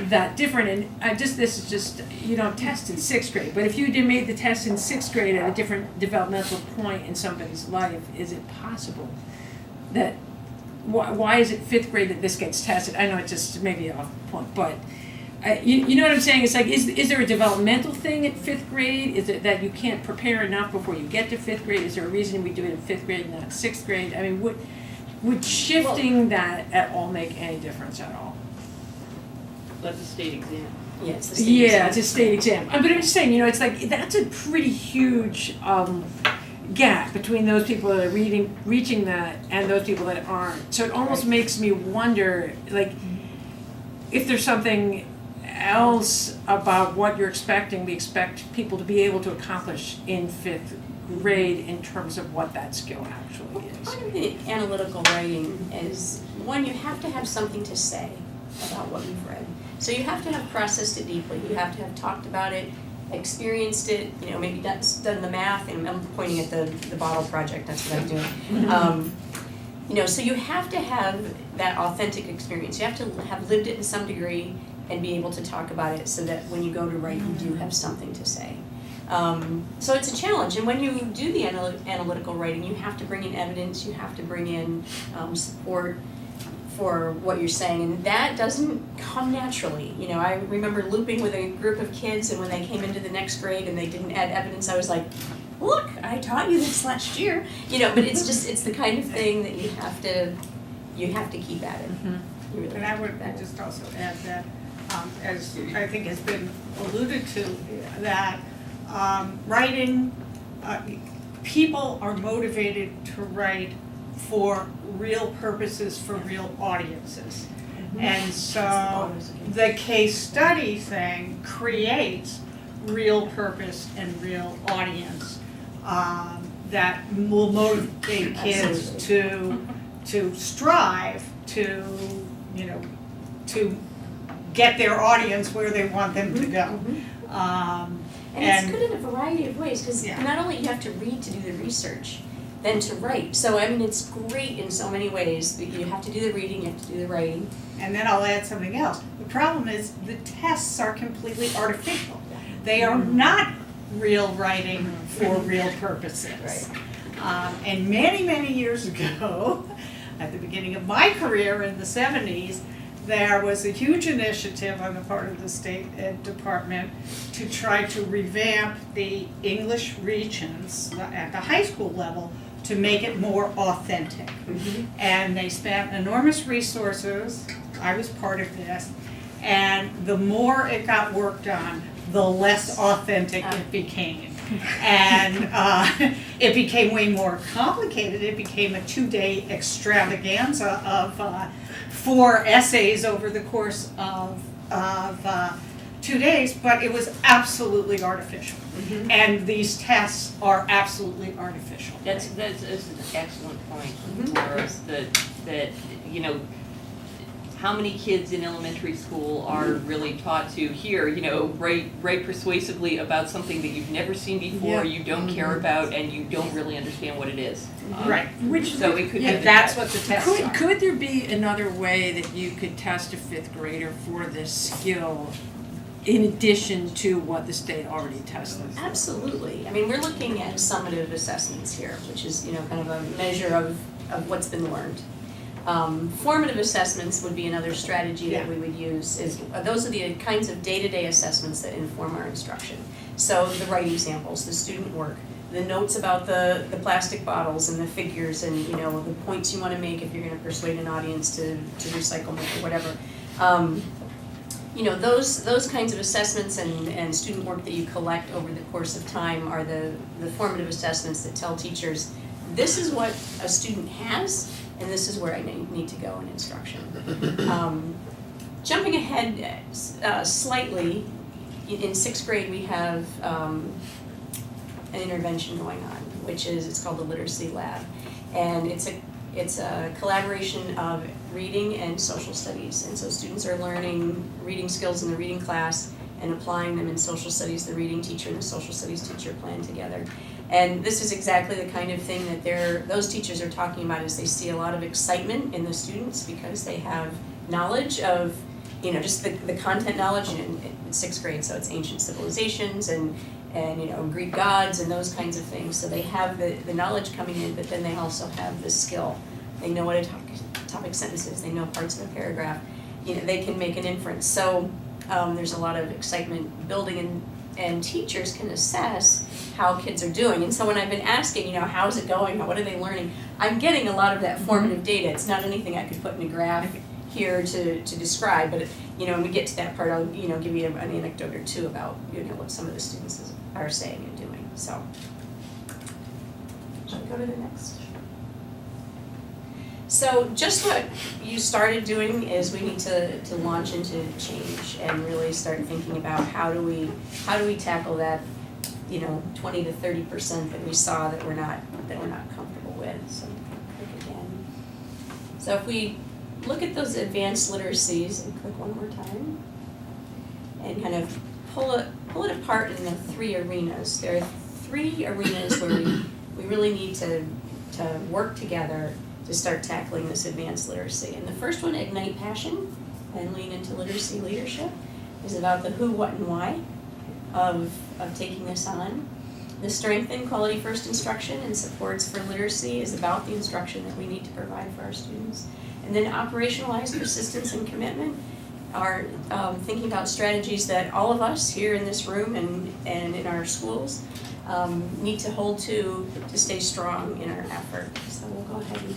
that different? And this is just, you don't test in 6th grade, but if you made the test in 6th grade at a different developmental point in somebody's life, is it possible that, why is it 5th grade that this gets tested? I know it's just maybe off point, but you know what I'm saying? It's like, is there a developmental thing at 5th grade? Is it that you can't prepare enough before you get to 5th grade? Is there a reason we do it in 5th grade and not 6th grade? I mean, would shifting that at all make any difference at all? That's a state exam. Yeah, it's the state exam. It's a state exam. But I'm just saying, it's like, that's a pretty huge gap between those people that are reaching that and those people that aren't. So it almost makes me wonder, like, if there's something else about what you're expecting, we expect people to be able to accomplish in 5th grade in terms of what that skill actually is. Part of the analytical writing is, one, you have to have something to say about what you've read. So you have to have processed it deeply, you have to have talked about it, experienced it, maybe done the math, and I'm pointing at the bottle project, that's what I'm doing. So you have to have that authentic experience. You have to have lived it in some degree and be able to talk about it so that when you go to write, you do have something to say. So it's a challenge, and when you do the analytical writing, you have to bring in evidence, you have to bring in support for what you're saying, and that doesn't come naturally. I remember looping with a group of kids, and when they came into the next grade and they didn't add evidence, I was like, look, I taught you this last year. But it's the kind of thing that you have to keep at it. And I would just also add that, as I think has been alluded to, that writing, people are motivated to write for real purposes, for real audiences. And so the case study thing creates real purpose and real audience that will motivate kids to strive to get their audience where they want them to go. And it's good in a variety of ways, because not only you have to read to do the research, then to write. So it's great in so many ways. You have to do the reading, you have to do the writing. And then I'll add something else. The problem is the tests are completely artificial. They are not real writing for real purposes. And many, many years ago, at the beginning of my career in the 70s, there was a huge initiative on the part of the State Ed Department to try to revamp the English regions at the high school level to make it more authentic. And they spent enormous resources. I was part of this. And the more it got worked on, the less authentic it became. And it became way more complicated. It became a 2-day extravaganza of 4 essays over the course of 2 days, but it was absolutely artificial. And these tests are absolutely artificial. That's an excellent point, Laura's, that, you know, how many kids in elementary school are really taught to hear, you know, write persuasively about something that you've never seen before, you don't care about, and you don't really understand what it is. Right. So it could be And that's what the tests are. Could there be another way that you could test a 5th grader for this skill in addition to what the state already tested? Absolutely. I mean, we're looking at summative assessments here, which is, you know, kind of a measure of what's been learned. Formative assessments would be another strategy that we would use. Those are the kinds of day-to-day assessments that inform our instruction. So the writing samples, the student work, the notes about the plastic bottles and the figures and, you know, the points you want to make if you're going to persuade an audience to recycle or whatever. You know, those kinds of assessments and student work that you collect over the course of time are the formative assessments that tell teachers, this is what a student has, and this is where I need to go in instruction. Jumping ahead slightly, in 6th grade we have an intervention going on, it's called the Literacy Lab. And it's a collaboration of reading and social studies. And so students are learning reading skills in the reading class and applying them in social studies. The reading teacher and the social studies teacher plan together. And this is exactly the kind of thing that those teachers are talking about, is they see a lot of excitement in the students because they have knowledge of, you know, just the content knowledge in 6th grade. So it's ancient civilizations and you know, Greek gods and those kinds of things. So they have the knowledge coming in, but then they also have the skill. They know what a topic sentence is. They know parts of a paragraph. You know, they can make an inference. So there's a lot of excitement building, and teachers can assess how kids are doing. And so when I've been asking, you know, how's it going? What are they learning? I'm getting a lot of that formative data. It's not anything I could put in a graph here to describe, but you know, when we get to that part, I'll, you know, give you an anecdote or two about, you know, what some of the students are saying and doing. So, shall we go to the next? So just what you started doing is we need to launch into change and really start thinking about how do we tackle that, you know, 20 to 30% that we saw that we're not comfortable with. So click again. So if we look at those advanced literacies and click one more time and kind of pull it apart in the 3 arenas. There are 3 arenas where we really need to work together to start tackling this advanced literacy. And the first one, Ignite Passion and Lean into Literacy Leadership, is about the who, what, and why of taking this on. The Strengthen Quality First Instruction and Supports for Literacy is about the instruction that we need to provide for our students. And then Operationalize Persistence and Commitment are thinking about strategies that all of us here in this room and in our schools need to hold to stay strong in our effort. So we'll go ahead and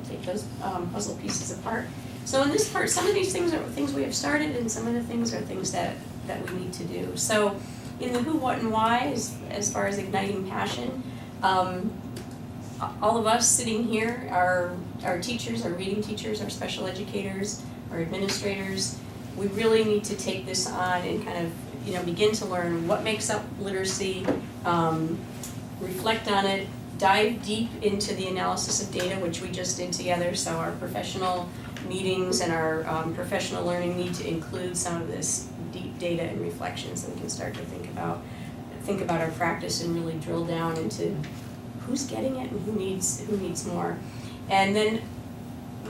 take those puzzle pieces apart. So in this part, some of these things are things we have started, and some of the things are things that we need to do. So in the who, what, and why, as far as igniting passion, all of us sitting here are teachers, our reading teachers, our special educators, our administrators. We really need to take this on and kind of, you know, begin to learn what makes up literacy, reflect on it, dive deep into the analysis of data, which we just did together. So our professional meetings and our professional learning need to include some of this deep data and reflection, so we can start to think about our practice and really drill down into who's getting it and who needs more. And then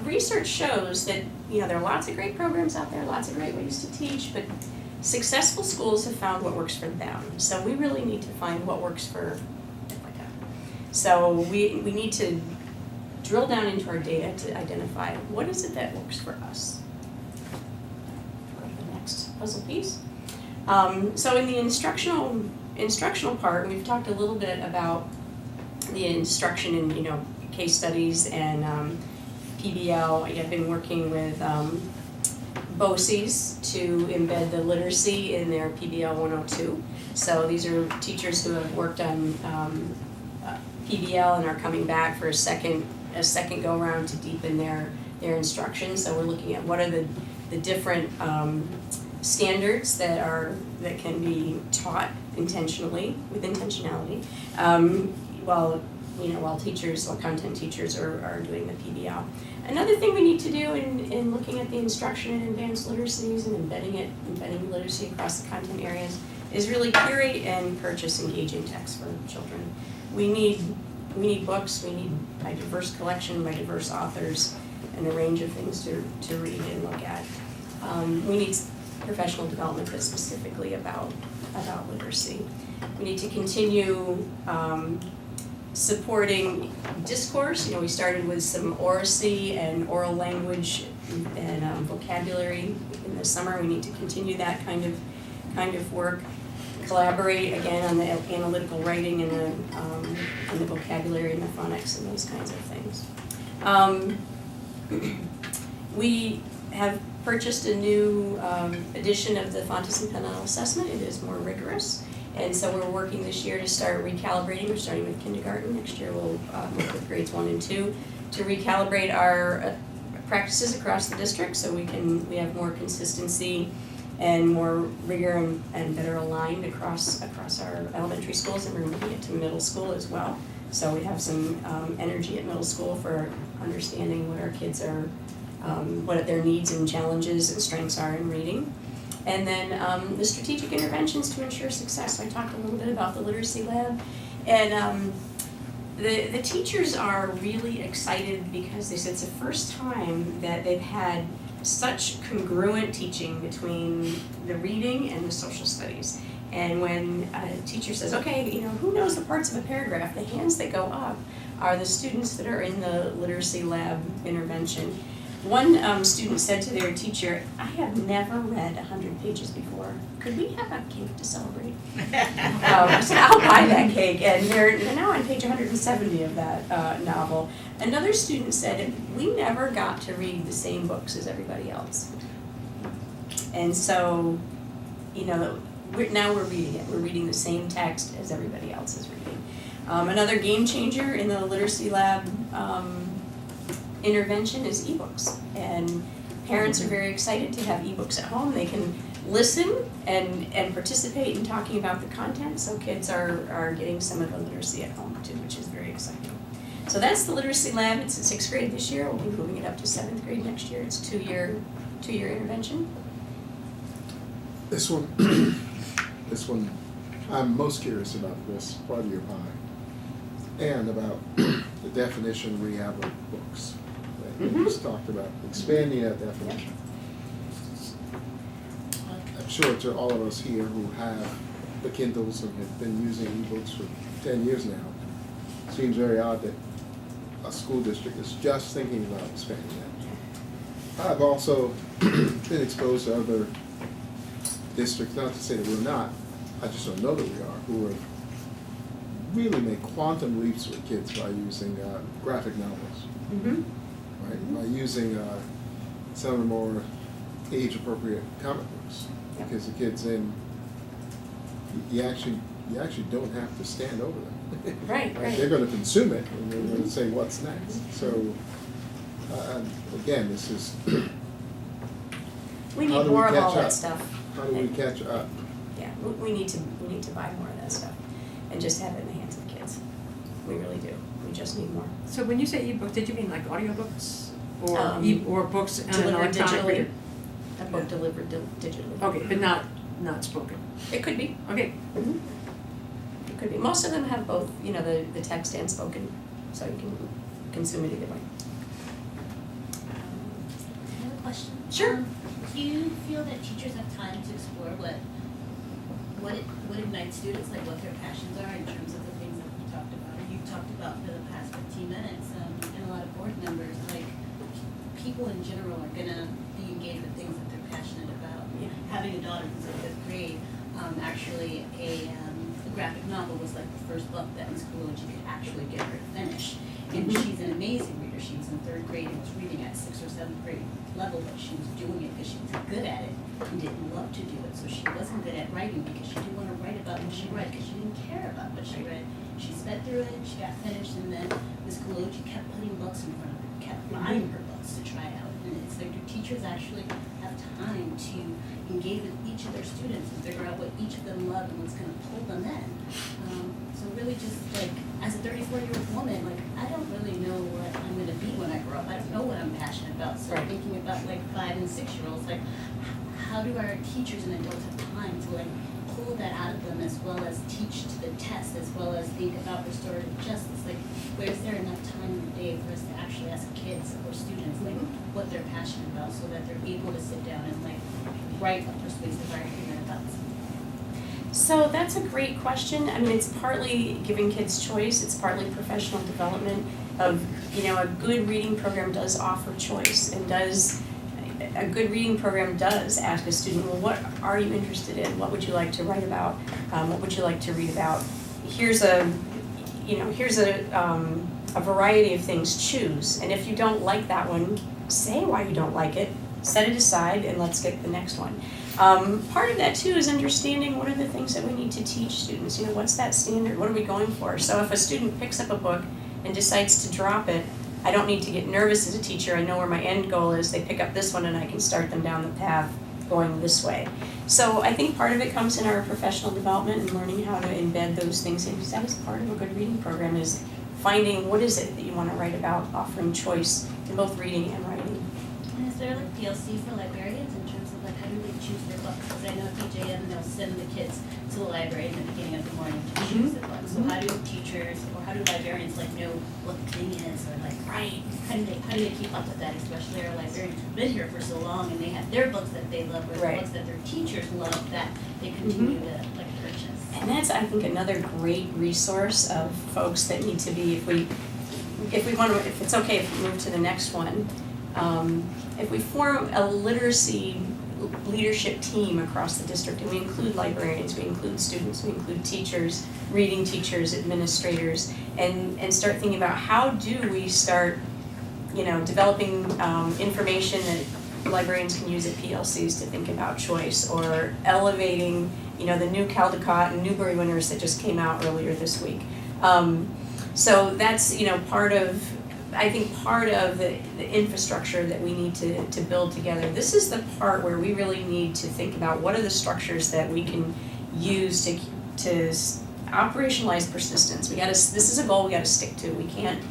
research shows that, you know, there are lots of great programs out there, lots of great ways to teach, but successful schools have found what works for them. So we really need to find what works for Ithaca. So we need to drill down into our data to identify what is it that works for us. Go to the next puzzle piece. So in the instructional part, we've talked a little bit about the instruction in, you know, case studies and PBL. I've been working with BOCES to embed the literacy in their PBL 102. So these are teachers who have worked on PBL and are coming back for a second go around to deepen their instruction. So we're looking at what are the different standards that can be taught intentionally with intentionality, while content teachers are doing the PBL. Another thing we need to do in looking at the instruction in advanced literacies and embedding literacy across the content areas is really curate and purchase engaging texts for children. We need books, we need a diverse collection by diverse authors and a range of things to read and look at. We need professional development that's specifically about literacy. We need to continue supporting discourse. You know, we started with some oracy and oral language and vocabulary in the summer. We need to continue that kind of work. Collaborate again on the analytical writing and the vocabulary and the phonics and those kinds of things. We have purchased a new edition of the Fontes and Penel assessment. It is more rigorous. And so we're working this year to start recalibrating. We're starting with kindergarten. Next year we'll work with grades 1 and 2 to recalibrate our practices across the district so we have more consistency and more rigor and better aligned across our elementary schools, and we're moving it to middle school as well. So we have some energy at middle school for understanding what our kids are, what their needs and challenges and strengths are in reading. And then the strategic interventions to ensure success. I talked a little bit about the literacy lab, and the teachers are really excited because they said it's the first time that they've had such congruent teaching between the reading and the social studies. And when a teacher says, okay, you know, who knows the parts of a paragraph, the hands that go up are the students that are in the literacy lab intervention. One student said to their teacher, I have never read 100 pages before. Could we have a cake to celebrate? I said, I'll buy that cake. And they're now on page 170 of that novel. Another student said, we never got to read the same books as everybody else. And so, you know, now we're reading it. We're reading the same text as everybody else is reading. Another game changer in the literacy lab intervention is ebooks, and parents are very excited to have ebooks at home. They can listen and participate in talking about the content, so kids are getting some of the literacy at home too, which is very exciting. So that's the literacy lab. It's in 6th grade this year. We'll be moving it up to 7th grade next year. It's two-year intervention. This one, I'm most curious about this part of your pie, and about the definition we have of books. We just talked about expanding that definition. I'm sure to all of us here who have the Kindles and have been using ebooks for 10 years now, it seems very odd that a school district is just thinking about expanding that. I've also been exposed to other districts, not to say that we're not, I just don't know that we are, who have really made quantum leaps with kids by using graphic novels. Mm-hmm. Right? By using some of the more age-appropriate comic books, because the kids you actually don't have to stand over them. Right. They're going to consume it, and they're going to say, "What's next?" So, again, this is. We need more of all that stuff. How do we catch up? Yeah, we need to buy more of that stuff, and just have it in the hands of kids. We really do. We just need more. So when you say ebook, did you mean like audiobooks or or books on an delivered electronic digitally? reader? A book delivered digitally. Okay, but not spoken. It could be. Okay. Mm-hmm. It could be. Most of them have both, you know, the text and spoken, so you can consume it either way. I have a question. Sure. Do you feel that teachers have time to explore what ignites students, like what their passions are in terms of the things that we talked about, or you talked about for the past 15 minutes, and a a lot of board members, like, people in general are gonna be engaged with things that they're passionate about. Having a daughter who's in 5th grade, actually a graphic novel was like the first book that Ms. Kaloji could actually get her to finish. And she's an amazing reader. She was in 3rd grade and was reading at 6th or 7th grade level, but she was doing it because she was good at it and didn't love to do it. So she wasn't good at writing because she didn't want to write about what she read because she didn't care about what she read. She sped through it, she got finished, and then Ms. Kaloji kept putting books in front of her, kept buying her books to try out. And it's like, do teachers actually have time to engage with each of their students and figure out what each of them love and what's going to pull them in? So really just like, as a 34-year-old woman, like, I don't really know what I'm going to be when I grow up. I don't know what I'm passionate about. So thinking about like 5 and 6-year-olds, like, how do our teachers and adults have time to like pull that out of them, as well as teach to the test, as well as think about restorative justice? Like, where's there enough time in the day for us to actually ask kids or students like what they're passionate about, so that they're able to sit down and like write a persuasive argument about something? So that's a great question. I mean, it's partly giving kids choice, it's partly professional development of, a good reading program does offer choice, and a good reading program does ask a student, well, what are you interested in? What would you like to write about? What would you like to read about? Here's a variety of things, choose. And if you don't like that one, say why you don't like it, set it aside, and let's get the next one. Part of that too is understanding what are the things that we need to teach students. What's that standard? What are we going for? So if a student picks up a book and decides to drop it, I don't need to get nervous as a teacher. I know where my end goal is. They pick up this one and I can start them down the path going this way. So I think part of it comes in our professional development and learning how to embed those things in, because that is part of a good reading program, is finding what is it that you want to write about, offering choice in both reading and writing. And is there like DLC for librarians in terms of like how do they choose their books? Because I know at PJM they'll send the kids to the library in the beginning of the morning to choose the book. So how do teachers or how do librarians like know what the thing is, or like how do they keep up with that, especially our librarians who've been here for so long and they have their books that they love, or the books that their teachers love that they continue to like purchase? And that's, I think, another great resource of folks that need to be, if it's okay if we move to the next one, if we form a literacy leadership team across the district, and we include librarians, we include students, we include teachers, reading teachers, administrators, and start thinking about how do we start, developing information that librarians can use at PLCs to think about choice, or elevating, the new Caldecott and Newbery winners that just came out earlier this week. So that's, part of the infrastructure that we need to build together. This is the part where we really need to think about what are the structures that we can use to operationalize persistence. This is a goal we gotta stick to. We can't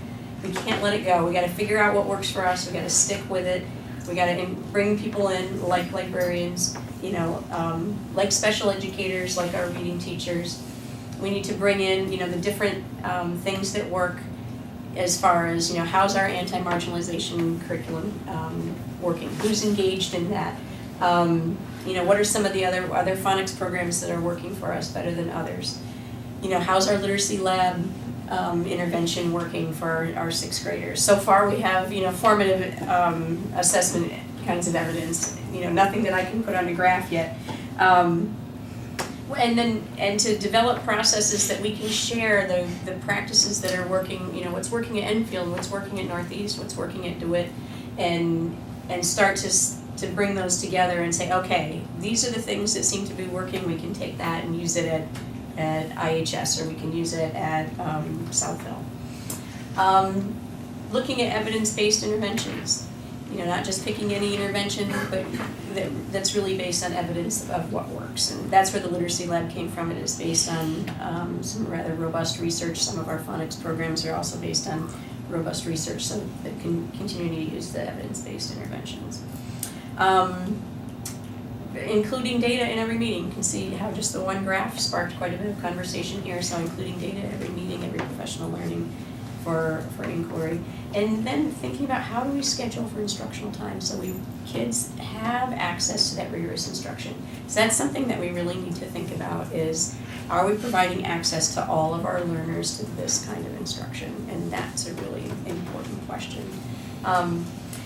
let it go. We gotta figure out what works for us. We gotta stick with it. We gotta bring people in like librarians, like special educators, like our reading teachers. We need to bring in, the different things that work as far as, how's our anti-marginalization curriculum working? Who's engaged in that? What are some of the other phonics programs that are working for us better than others? How's our literacy lab intervention working for our 6th graders? So far we have, formative assessment kinds of evidence, nothing that I can put on a graph yet. And to develop processes that we can share the practices that are working, what's working at Enfield, what's working at Northeast, what's working at DeWitt, and start to bring those together and say, okay, these are the things that seem to be working, we can take that and use it at IHS, or we can use it at Southville. Looking at evidence-based interventions, not just picking any intervention, but that's really based on evidence of what works. And that's where the literacy lab came from. It is based on some rather robust research. Some of our phonics programs are also based on robust research, so that can continue to use the evidence-based interventions. Including data in every meeting. You can see how just the one graph sparked quite a bit of conversation here, so including data every meeting, every professional learning for inquiry. And then thinking about how do we schedule for instructional time so kids have access to that rigorous instruction. So that's something that we really need to think about is, are we providing access to all of our learners to this kind of instruction? And that's a really important question.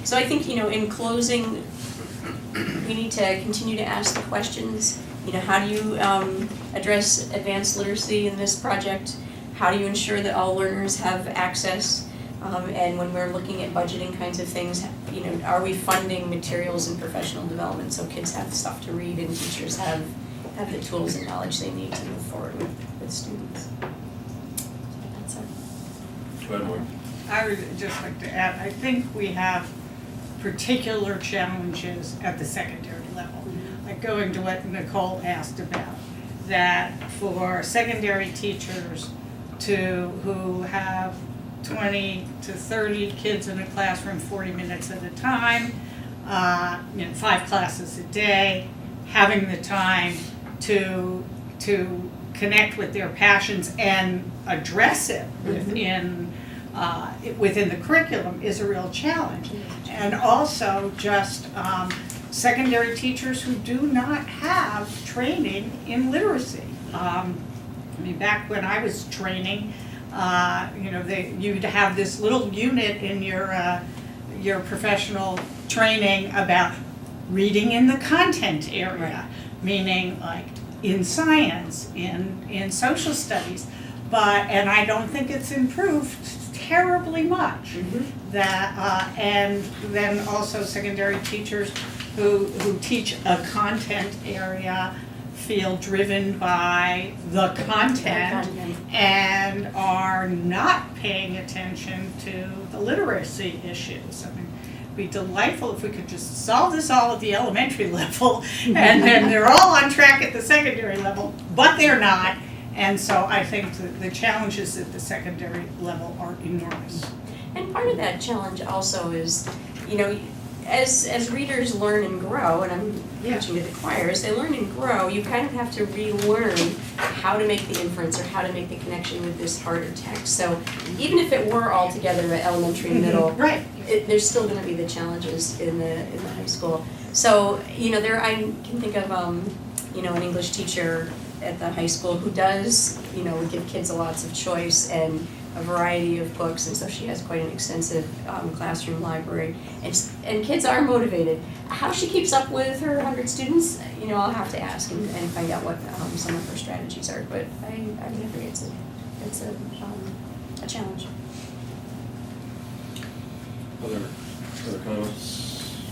So I think, in closing, we need to continue to ask the questions. How do you address advanced literacy in this project? How do you ensure that all learners have access? And when we're looking at budgeting kinds of things, are we funding materials and professional development so kids have stuff to read and teachers have the tools and knowledge they need to move forward with students? So that's it. Go ahead, Maureen. I would just like to add, I think we have particular challenges at the secondary level. Like going to what Nicole asked about, that for secondary teachers who have 20 to 30 kids in a classroom 40 minutes at a time, 5 classes a day, having the time to connect with their passions and address it within the curriculum is a real challenge. And also just secondary teachers who do not have training in literacy. Back when I was training, you'd have this little unit in your professional training about reading in the content area, meaning like in science, in social studies, and I don't think it's improved terribly much. And then also secondary teachers who teach a content area feel driven by the content and are not paying attention to the literacy issues. It'd be delightful if we could just solve this all at the elementary level and then they're all on track at the secondary level, but they're not. And so I think the challenges at the secondary level are enormous. And part of that challenge also is, as readers learn and grow, and I'm preaching to the choir, as they learn and grow, you kind of have to relearn how to make the inference or how to make the connection with this harder text. So even if it were all together at elementary and middle, there's still going to be the challenges in the high school. So I can think of an English teacher at the high school who does give kids lots of choice and a variety of books, and so she has quite an extensive classroom library, and kids are motivated. How she keeps up with her 100 students, I'll have to ask and find out what some of her strategies are, but I would agree it's a challenge. Other comments?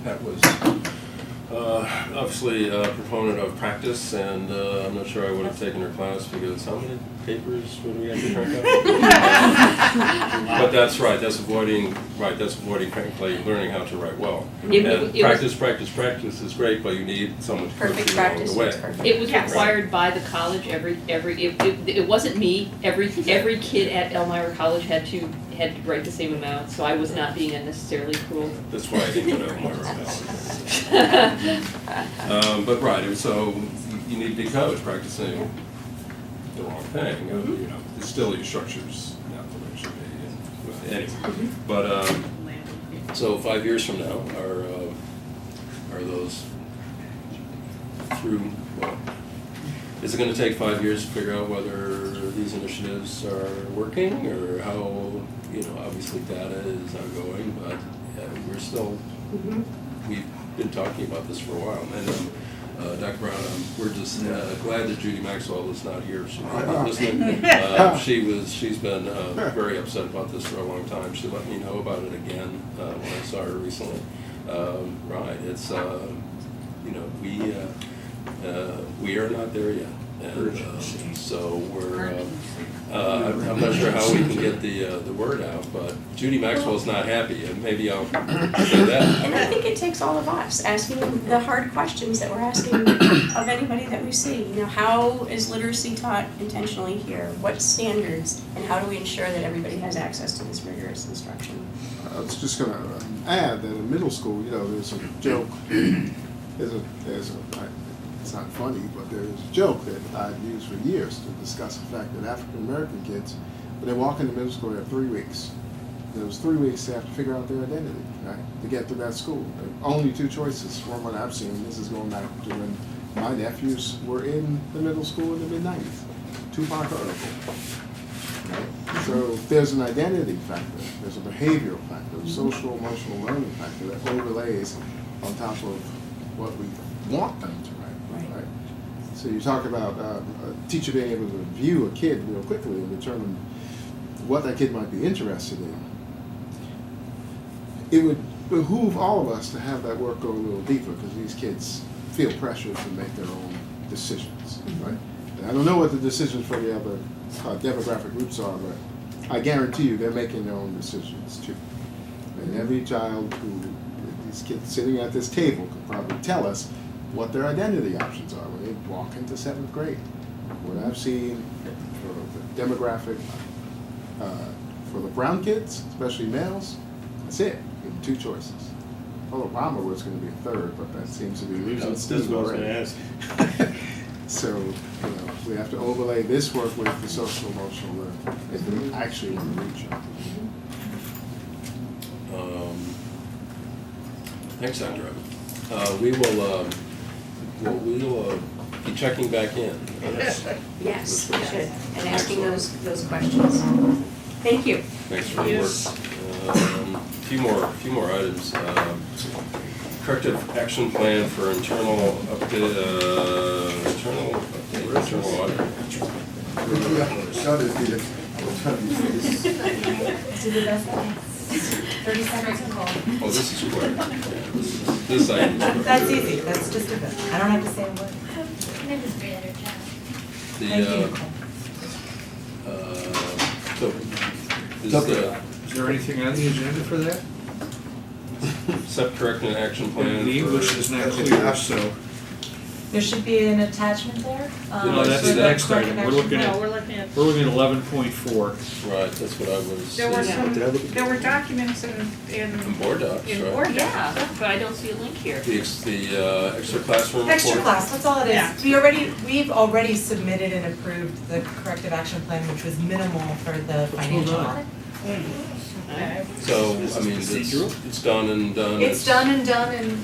Pat was obviously a proponent of practice, and I'm not sure I would have taken her class because how many papers would we have to crank out? But that's right. That's avoiding frankly learning how to write well. Practice is great, but you need someone to coach you along the way. It was required by the college. It wasn't me. Every kid at Elmira College had to write the same amount, so I was not being unnecessarily cruel. That's why I didn't go to Elmira College. But right, so you need to be coached practicing the wrong thing. It's still your structures not the way it should be. Anyway, but so 5 years from now, are those through? Well, is it going to take 5 years to figure out whether these initiatives are working, or how? Obviously data is ongoing, but we're still. We've been talking about this for a while, and Dr. Brown, we're just glad that Judy Maxwell is not here. She's not listening. She's been very upset about this for a long time. She let me know about it again when I saw her recently. Right, it's we are not there yet, and so we're. I'm not sure how we can get the word out, but Judy Maxwell's not happy, and maybe I'll say that. And I think it takes all of us asking the hard questions that we're asking of anybody that we see. How is literacy taught intentionally here? What standards, and how do we ensure that everybody has access to this rigorous instruction? I was just going to add that in middle school, there's a joke. It's not funny, but there's a joke that I've used for years to discuss the fact that African American kids would When they walk into middle school, they have 3 weeks. Those 3 weeks, they have to figure out their identity, right, to get to that school. There are only 2 choices from what I've seen. This is going back to when my nephews were in the middle school in the mid-90s. Tupac article. Right? So there's an identity factor, there's a behavioral factor, a social emotional learning factor that overlays on top of what we want them to write. Right? So you talk about a teacher being able to view a kid real quickly and determine what that kid might be interested in. It would behoove all of us to have that work go a little deeper because these kids feel pressure to make their own decisions, right? And I don't know what the decisions for the other demographic groups are, but I guarantee you they're making their own decisions too. And every child who, these kids sitting at this table could probably tell us what their identity options are when they walk into 7th grade. What I've seen for the demographic, for the brown kids, especially males, that's it. You have 2 choices. Oh, Obama was going to be a 3rd, but that seems to be losing steam That's what I was already. gonna ask. So, we have to overlay this work with the social emotional learning if we actually want to reach them. Thanks, Dr. Evans. We will be checking back in. Yes, we should, and asking those questions. Thank you. Thanks for your work. Few more items. Corrective action plan for internal update, internal audit. Do the best I can. 30 seconds to call. Oh, this is quick. Yeah, this item is quick. That's easy, that's just a bit. I don't have to say a word. That was great at her job. Thank you, Nicole. Is there anything on the agenda for that? Set corrective action plan. The English is not clear, so. There should be an attachment there. No, that's for the the next item. corrective We're looking action at, plan. we're looking at- we're looking at 11.4. Right, that's what I was. There were some, Did I look at there were that? documents in Board docs, in right? board docs. Yeah, but I don't see a link here. The extra classroom report. Extra class, that's all it Yeah. is. We've already submitted and approved the corrective action plan, which was minimal for the financial audit. So, I mean, it's done and done. It's done and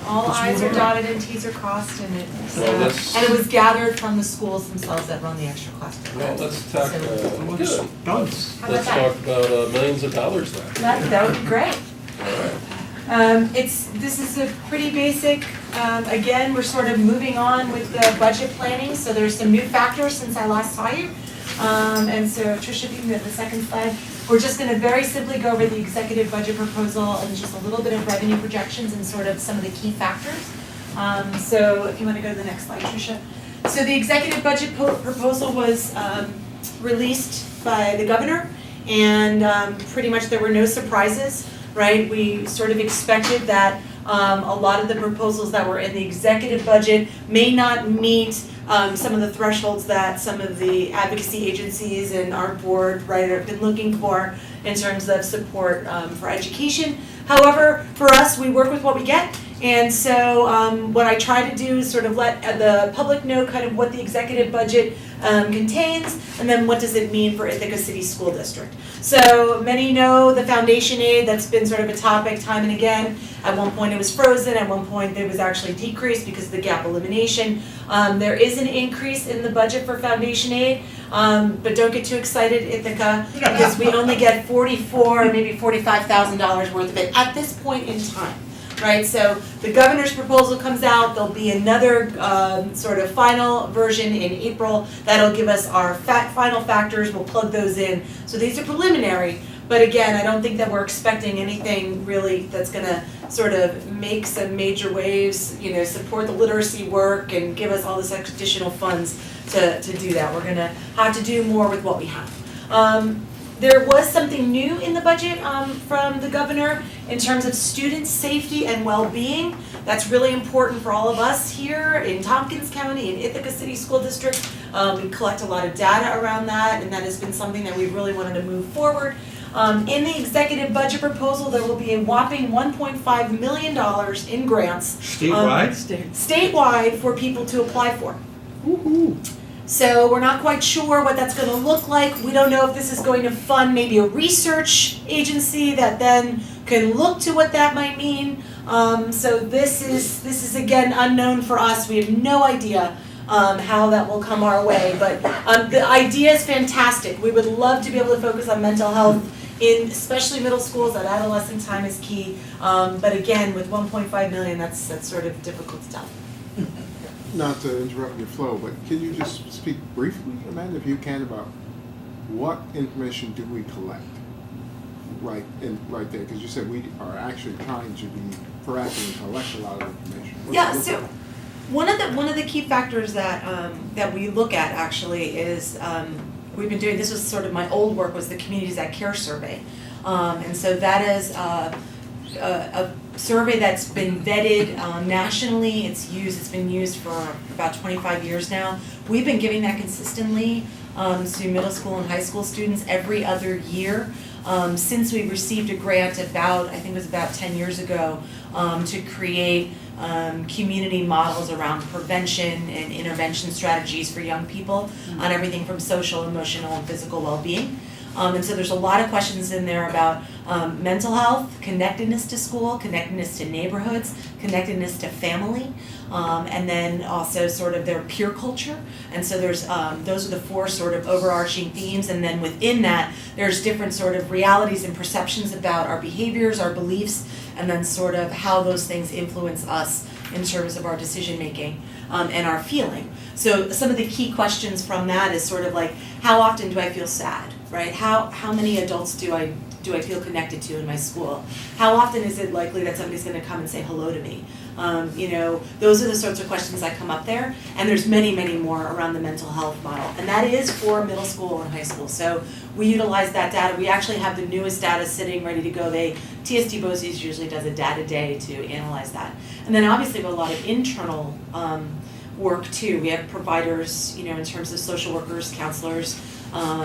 all I's are dotted and T's are crossed and it's, Well, let's- and it was gathered from the schools themselves that run the extra class Well, programs. let's talk, So- good. Let's How about let's that? talk about millions of dollars then. That would be great. All right. This is a pretty basic, again, we're sort of moving on with the budget planning, so there's some new factors since I last saw you. And so Tricia, if you can go to the second slide, we're just gonna very simply go over the executive budget proposal and just a little bit of revenue projections and sort of some of the key factors. So if you wanna go to the next slide, Tricia. So the executive budget proposal was, released by the governor, and, pretty much there were no surprises, right? We sort of expected that, a lot of the proposals that were in the executive budget may not meet some of the thresholds that some of the advocacy agencies and our board, right, have been looking for in terms of support for education. However, for us, we work with what we get. And so what I try to do is sort of let the public know kind of what the executive budget contains, and then what does it mean for Ithaca City School District. So many know the foundation aid, that's been sort of a topic time and again. At one point it was frozen, at one point it was actually decreased because of the gap elimination. There is an increase in the budget for foundation aid, but don't get too excited, Ithaca, because we only get $44,000, maybe $45,000 worth of it at this point in time. Right, so the governor's proposal comes out, there'll be another sort of final version in April that'll give us our final factors, we'll plug those in. So these are preliminary, but again, I don't think that we're expecting anything really that's gonna sort of make some major waves, you know, support the literacy work and give us all this additional funds to do that. We're gonna have to do more with what we have. There was something new in the budget from the governor in terms of student safety and well-being. That's really important for all of us here in Tompkins County, in Ithaca City School District. We collect a lot of data around that, and that has been something that we really wanted to move forward. In the executive budget proposal, there will be a whopping $1.5 million in grants. Statewide? Statewide for people to apply for. So we're not quite sure what that's going to look like. We don't know if this is going to fund maybe a research agency that then can look to what that might mean. So this is again unknown for us. We have no idea how that will come our way. But the idea is fantastic. We would love to be able to focus on mental health in especially middle schools. That adolescent time is key. But again, with 1.5 million, that's sort of difficult to tell. Not to interrupt your flow, but can you just speak briefly, Amanda, if you can, about what information do we collect right there? Because you said we are actually trying to be proactive and collect a lot of information. Yeah. So one of the key factors that we look at actually is we've been doing. This was sort of my old work, was the Communities That Care survey, and so that is a survey that's been vetted nationally. It's been used for about 25 years now. We've been giving that consistently to middle school and high school students every other year since we received a grant I think it was about 10 years ago, to create community models around prevention and intervention strategies for young people on everything from social, emotional, and physical well-being. And so there's a lot of questions in there about mental health, connectedness to school, connectedness to neighborhoods, connectedness to family, and then also sort of their peer culture. And so there's those are the four sort of overarching themes, and then within that there's different sort of realities and perceptions about our behaviors, our beliefs, and then sort of how those things influence us in terms of our decision making and our feeling. So some of the key questions from that is sort of like, how often do I feel sad? Right? How many adults do I feel connected to in my school? How often is it likely that somebody's going to come and say hello to me? Those are the sorts of questions that come up there, and there's many, many more around the mental health model, and that is for middle school and high school. So we utilize that data. We actually have the newest data sitting ready to go. TSD BOE usually does a data day to analyze that, and then obviously we have a lot of internal work too. We have providers, in terms of social workers, counselors,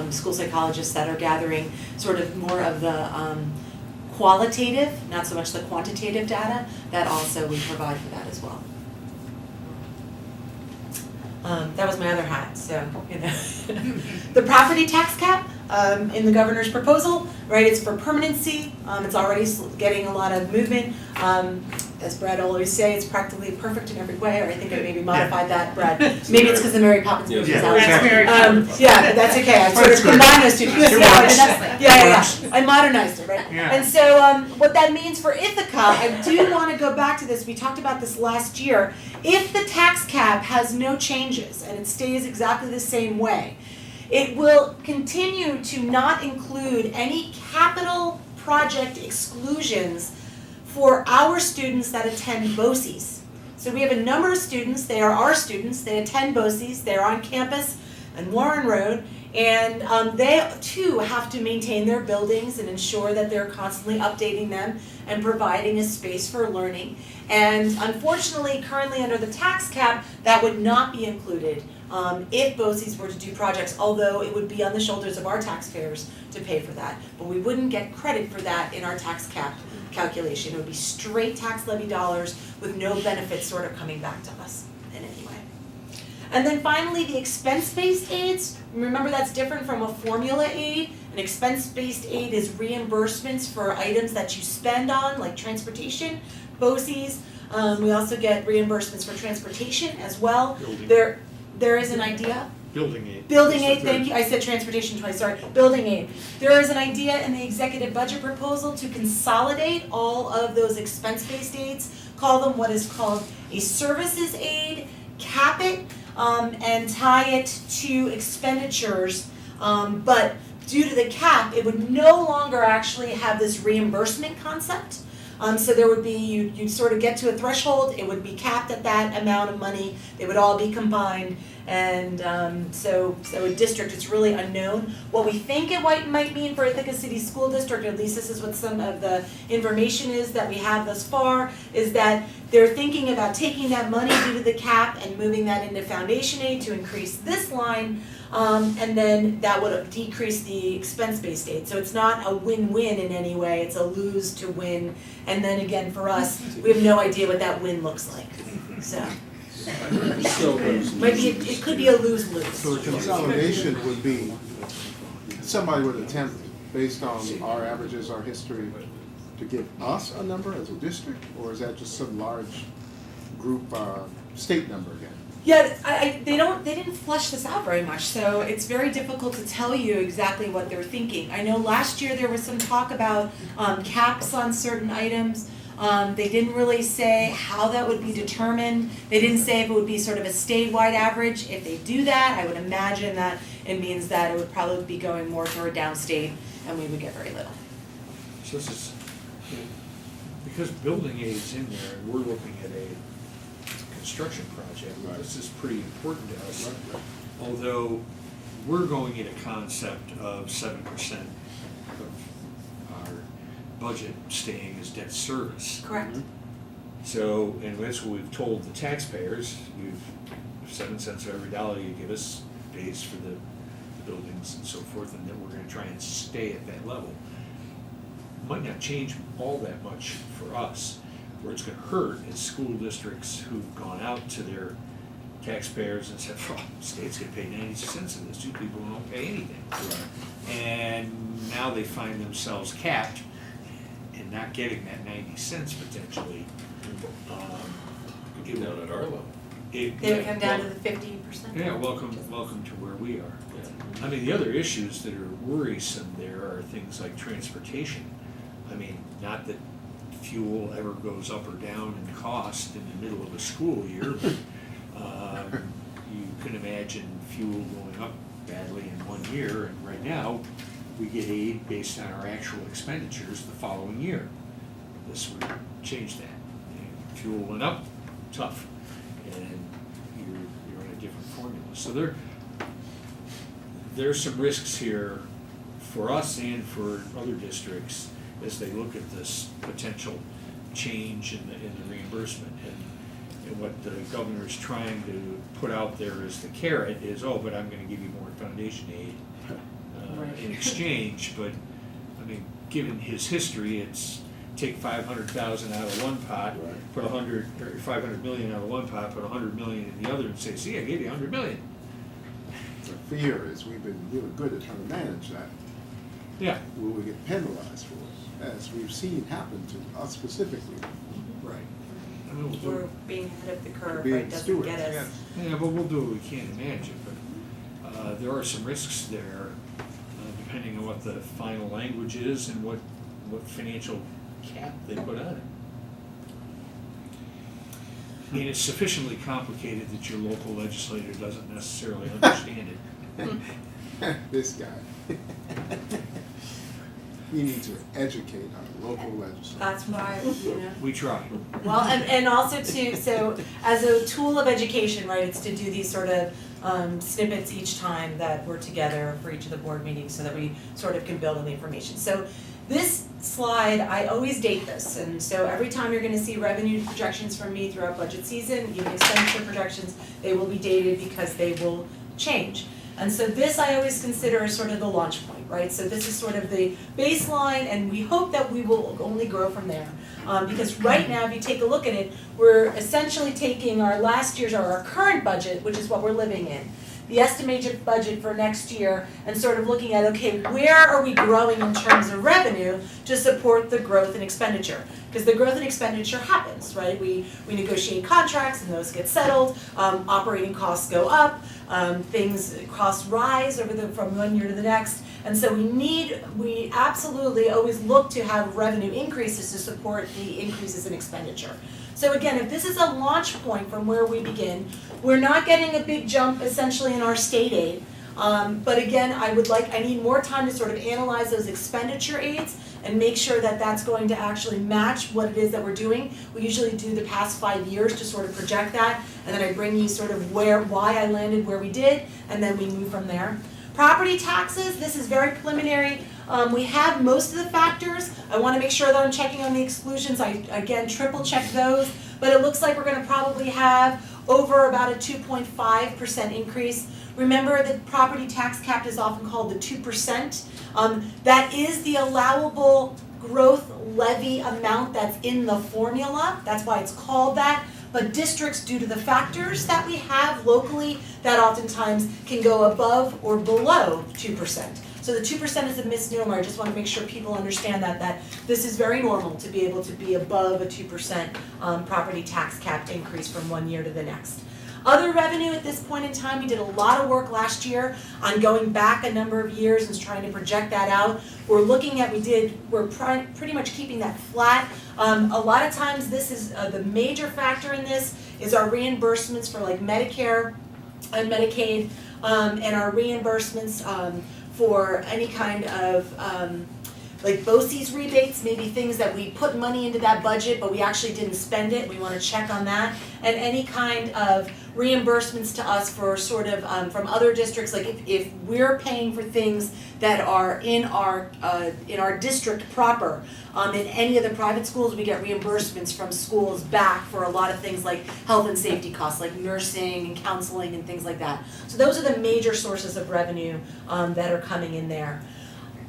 school psychologists that are gathering sort of more of the qualitative, not so much the quantitative data, that also we provide for that as well. That was my other hat, so, The property tax cap in the governor's proposal, right, it's for permanency. It's already getting a lot of movement. As Brad will always say, it's practically perfect in every way, or I think I maybe modified that, Brad. Maybe it's because the Mary Poppins movie is out. Yeah, that's okay. I sort of combined those two. I modernized it, right? Yeah. And so what that means for Ithaca, I do want to go back to this. We talked about this last year. If the tax cap has no changes and it stays exactly the same way, it will continue to not include any capital project exclusions for our students that attend BOCES. So we have a number of students, they are our students, they attend BOCES, they're on campus on Warren Road, and they too have to maintain their buildings and ensure that they're constantly updating them and providing a space for learning. And unfortunately, currently under the tax cap, that would not be included if BOCES were to do projects, although it would be on the shoulders of our taxpayers to pay for that. But we wouldn't get credit for that in our tax cap calculation. It would be straight tax levy dollars with no benefits sort of coming back to us in any way. And then finally, the expense-based aids. Remember, that's different from a formula aid. An expense-based aid is reimbursements for items that you spend on, like transportation, BOCES. We also get reimbursements for transportation as well. There is an idea. Building aid. Building aid, thank you. I said transportation twice, sorry. Building aid. There is an idea in the executive budget proposal to consolidate all of those expense-based aids, call them what is called a services aid, cap it, and tie it to expenditures. But due to the cap, it would no longer actually have this reimbursement concept. So there would be, you'd sort of get to a threshold, it would be capped at that amount of money, they would all be combined, and so a district, it's really unknown. What we think it might mean for Ithaca City School District, at least this is what some of the information is that we have thus far, is that they're thinking about taking that money due to the cap and moving that into foundation aid to increase this line, and then that would decrease the expense-based aid. So it's not a win-win in any way, it's a lose to win. And then again, for us, we have no idea what that win looks like, so. Might be, it could be a lose-lose. So the consolidation would be, somebody would attempt, based on our averages, our history, to give us a number as a district, or is that just some large group, state number again? Yeah, they didn't flesh this out very much, so it's very difficult to tell you exactly what they're thinking. I know last year there was some talk about caps on certain items. They didn't really say how that would be determined. They didn't say if it would be sort of a statewide average. If they do that, I would imagine that it means that it would probably be going more toward downstate, and we would get very little. So this is, because building aid's in there, and we're looking at a construction project, this is pretty important to us. Although, we're going in a concept of 7% of our budget staying as debt service. Correct. So, and that's what we've told the taxpayers, 7 cents of every dollar you give us pays for the buildings and so forth, and then we're gonna try and stay at that level. Might not change all that much for us. Where it's gonna hurt is school districts who've gone out to their taxpayers and said, oh, the state's gonna pay 90 cents of this, you people don't pay anything. And now they find themselves capped and not getting that 90 cents potentially. Even down at our level. They would come down to the 50%. Yeah, welcome to where we are. I mean, the other issues that are worrisome there are things like transportation. I mean, not that fuel ever goes up or down in cost in the middle of a school year, but you can imagine fuel going up badly in 1 year, and right now, we get aid based on our actual expenditures the following year. This would change that. And fuel went up, tough, and you're in a different formula. So there's some risks here for us and for other districts as they look at this potential change in the reimbursement. And what the governor's trying to put out there as the carrot is, oh, but I'm gonna give you more foundation aid in exchange. But, I mean, given his history, it's take 500,000 out of one pot, put 500 million out of one pot, put 100 million in the other, and say, see, I gave you 100 million. The fear is we've been really good at trying to manage that. Yeah. Will we get penalized for it, as we've seen happen to us specifically? Right. I mean, We're being ahead of the curve, Being right, doesn't stewards, get us. yes. Yeah, but we'll do what we can to manage it, but there are some risks there, depending on what the final language is and what financial cap they put on it. I mean, it's sufficiently complicated that your local legislator doesn't necessarily understand it. This guy. We need to educate our local legislators. That's why, We try. Well, and also too, so as a tool of education, right, it's to do these sort of snippets each time that we're together for each of the board meetings so that we sort of can build on the information. So this slide, I always date this, and so every time you're gonna see revenue projections from me throughout budget season, even expenditure projections, they will be dated because they will change. And so this I always consider sort of the launch point, right? So this is sort of the baseline, and we hope that we will only grow from there. Because right now, if you take a look at it, we're essentially taking our last year's or our current budget, which is what we're living in, the estimated budget for next year, and sort of looking at, okay, where are we growing in terms of revenue to support the growth in expenditure? Because the growth in expenditure happens, right? We negotiate contracts and those get settled, operating costs go up, costs rise from 1 year to the next. And so we absolutely always look to have revenue increases to support the increases in expenditure. So again, if this is a launch point from where we begin, we're not getting a big jump essentially in our state aid. But again, I need more time to sort of analyze those expenditure aids and make sure that that's going to actually match what it is that we're doing. We usually do the past 5 years to sort of project that, and then I bring you sort of why I landed where we did, and then we move from there. Property taxes, this is very preliminary. We have most of the factors. I want to make sure that I'm checking on the exclusions. I, again, triple check those, but it looks like we're going to probably have over about a 2.5% increase. Remember that property tax cap is often called the 2%. That is the allowable growth levy amount that's in the formula. That's why it's called that. but districts, due to the factors that we have locally, that oftentimes can go above or below 2%. So the 2% is a misnomer. I just want to make sure people understand that this is very normal to be able to be above a 2% property tax cap increase from one year to the next. Other revenue at this point in time, we did a lot of work last year on going back a number of years and trying to project that out. We're looking at, we're pretty much keeping that flat. A lot of times this is, the major factor in this is our reimbursements for like Medicare and Medicaid, and our reimbursements for any kind of like BOCES rebates, maybe things that we put money into that budget but we actually didn't spend it, we want to check on that, and any kind of reimbursements to us for sort of from other districts, like if we're paying for things that are in our district proper, in any of the private schools, we get reimbursements from schools back for a lot of things like health and safety costs, like nursing and counseling and things like that. So those are the major sources of revenue that are coming in there.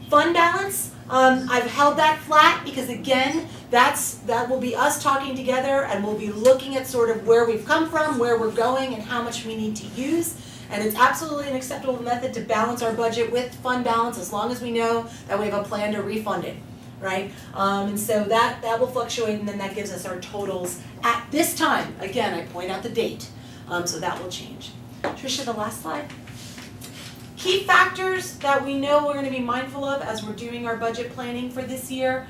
Fund balance, I've held that flat because again, that will be us talking together and we'll be looking at sort of where we've come from, where we're going, and how much we need to use. And it's absolutely an acceptable method to balance our budget with fund balance as long as we know that we have a plan to refund it, right? And so that will fluctuate, and then that gives us our totals at this time. Again, I point out the date, so that will change. Tricia, the last slide. Key factors that we know we're going to be mindful of as we're doing our budget planning for this year.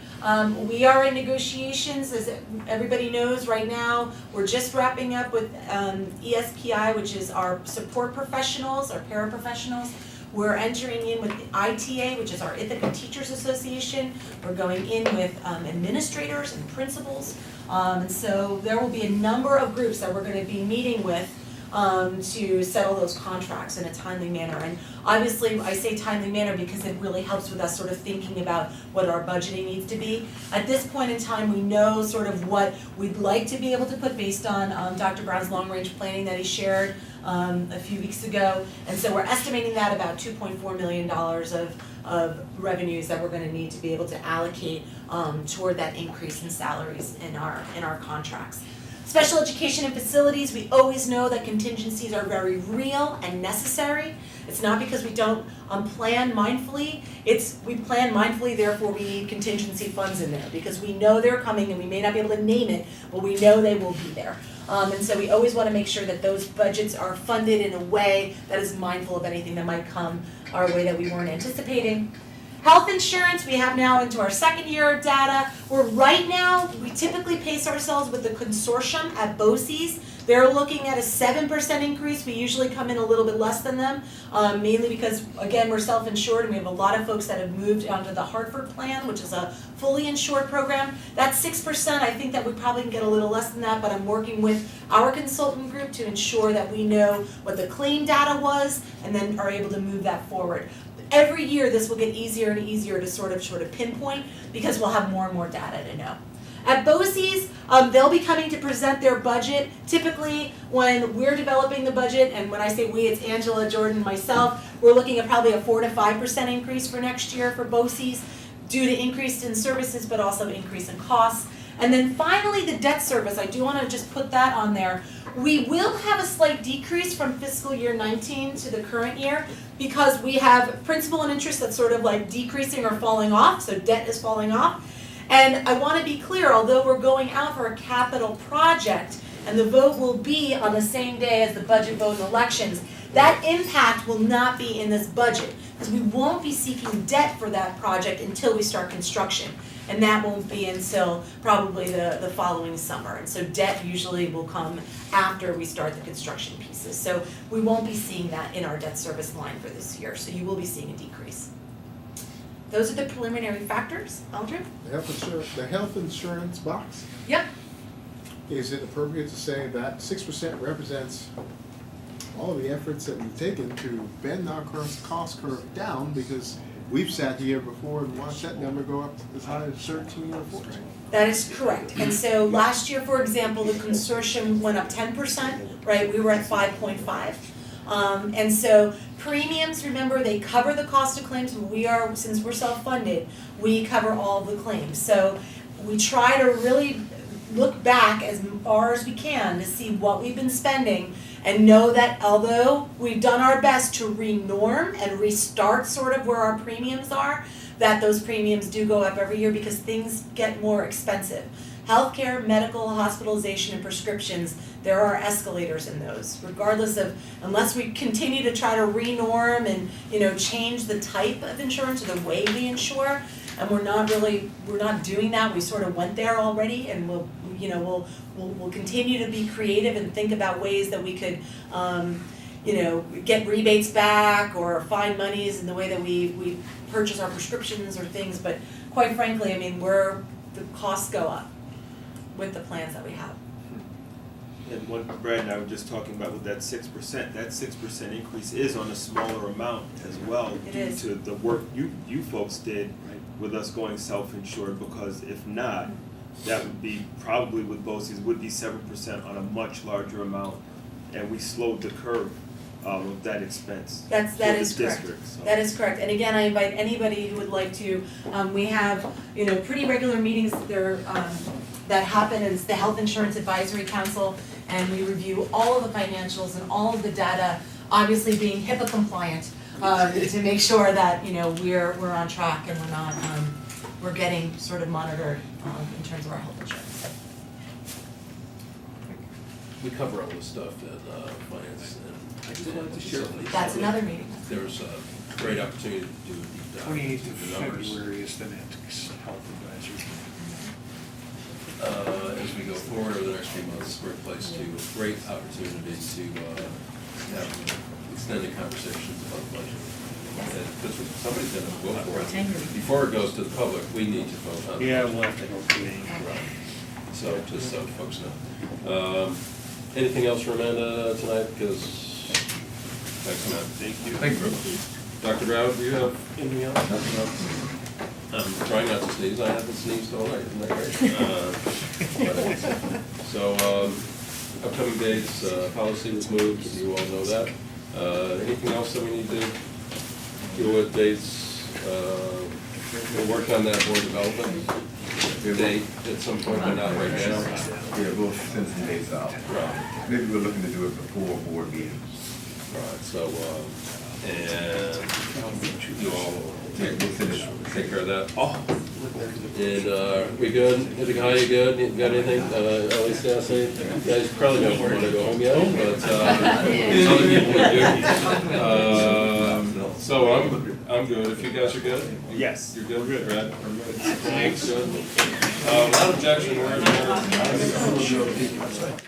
We are in negotiations, as everybody knows right now. We're just wrapping up with ESPI, which is our support professionals, our paraprofessionals. We're entering in with ITA, which is our Ithaca Teachers Association. We're going in with administrators and principals. And so there will be a number of groups that we're going to be meeting with to settle those contracts in a timely manner. And obviously, I say timely manner because it really helps with us sort of thinking about what our budgeting needs to be. At this point in time, we know sort of what we'd like to be able to put based on Dr. Brown's long-range planning that he shared a few weeks ago. And so we're estimating that about $2.4 million of revenues that we're going to need to be able to allocate toward that increase in salaries in our contracts. Special education and facilities, we always know that contingencies are very real and necessary. It's not because we don't plan mindfully, we plan mindfully, therefore we need contingency funds in there because we know they're coming and we may not be able to name it, but we know they will be there. And so we always want to make sure that those budgets are funded in a way that is mindful of anything that might come our way that we weren't anticipating. Health insurance, we have now into our second year of data. We typically pace ourselves with the consortium at BOCES. They're looking at a 7% increase. We usually come in a little bit less than them, mainly because, again, we're self-insured and we have a lot of folks that have moved onto the Hartford plan, which is a fully insured program. That's 6%. I think that we probably can get a little less than that, but I'm working with our consultant group to ensure that we know what the claim data was and then are able to move that forward. Every year, this will get easier and easier to sort of pinpoint because we'll have more and more data to know. At BOCES, they'll be coming to present their budget. Typically, when we're developing the budget, and when I say we, it's Angela, Jordan, myself, we're looking at probably a 4 to 5% increase for next year for BOCES due to increase in services, but also increase in costs. And then finally, the debt service, I do want to just put that on there. We will have a slight decrease from fiscal year 19 to the current year because we have principal and interest that's sort of like decreasing or falling off, so debt is falling off. And I want to be clear, although we're going out for a capital project and the vote will be on the same day as the budget vote and elections, that impact will not be in this budget because we won't be seeking debt for that project until we start construction. And that won't be until probably the following summer. And so debt usually will come after we start the construction pieces. So we won't be seeing that in our debt service line for this year. So you will be seeing a decrease. Those are the preliminary factors. Aldrin? The health insurance box? Yep. Is it appropriate to say that 6% represents all of the efforts that we've taken to bend our cost curve down because we've sat here before and watched that number go up as high as 13 or 14. That is correct. And so last year, for example, the consortium went up 10%, right? We were at 5.5. And so premiums, remember, they cover the cost of claims. Since we're self-funded, we cover all of the claims. So we try to really look back as far as we can to see what we've been spending and know that although we've done our best to re-norm and restart sort of where our premiums are, that those premiums do go up every year because things get more expensive. Healthcare, medical, hospitalization, and prescriptions, there are escalators in those, regardless of, unless we continue to try to re-norm and, change the type of insurance or the way we insure, and we're not doing that, we sort of went there already, and we'll continue to be creative and think about ways that we could, get rebates back or find monies in the way that we purchase our prescriptions or things, but quite frankly, the costs go up with the plans that we have. And what Brad and I were just talking about with that 6%, that 6% increase is on a smaller amount as well It due is. to the work you folks did with us going self-insured, because if not, that would be probably with BOCES would be 7% on a much larger amount, and we slowed the curve of that expense That for is the correct. district. So. That is correct. And again, I invite anybody who would like to, we have, pretty regular meetings there, that happen. It's the Health Insurance Advisory Council, and we review all of the financials and all of the data, obviously being HIPAA compliant, to make sure that, we're on track and we're not, we're getting sort of monitored, in terms of our health insurance. We cover all this stuff in finance and. I just wanted to share. That's another meeting. There's a great opportunity to do a deep dive 28th into of the numbers. February is the next health advisory. As we go forward over the next few months, we're placed to a great opportunity to have extended conversations about the budget. And because somebody's gonna vote for it. Before it goes to the public, we need to vote on it. Yeah, we'll have to go through it. Right. So just so folks know. Anything else for Amanda tonight? Because, thanks, Amanda. Thank you. Thank you very much. Dr. Brown, do you have anything else? Nothing else? I'm trying not to sneeze. I haven't sneezed all night. Isn't that great? So, upcoming dates, policy was moved. You all know that. Anything else that we need to deal with? Dates? We'll work on that board development date at some point, but not right now. Yeah, we'll send some dates out. Right. Maybe we're looking to do it before board meetings. Right, so, and you all take care of that. Oh. And, we good? Anything high, you good? You got anything? At least I say, you guys probably don't want to go home yet, but, other people do. So I'm good. If you guys are good? Yes. You're good? Good. Brad? Thanks. Good. Without objection, we're adjourned.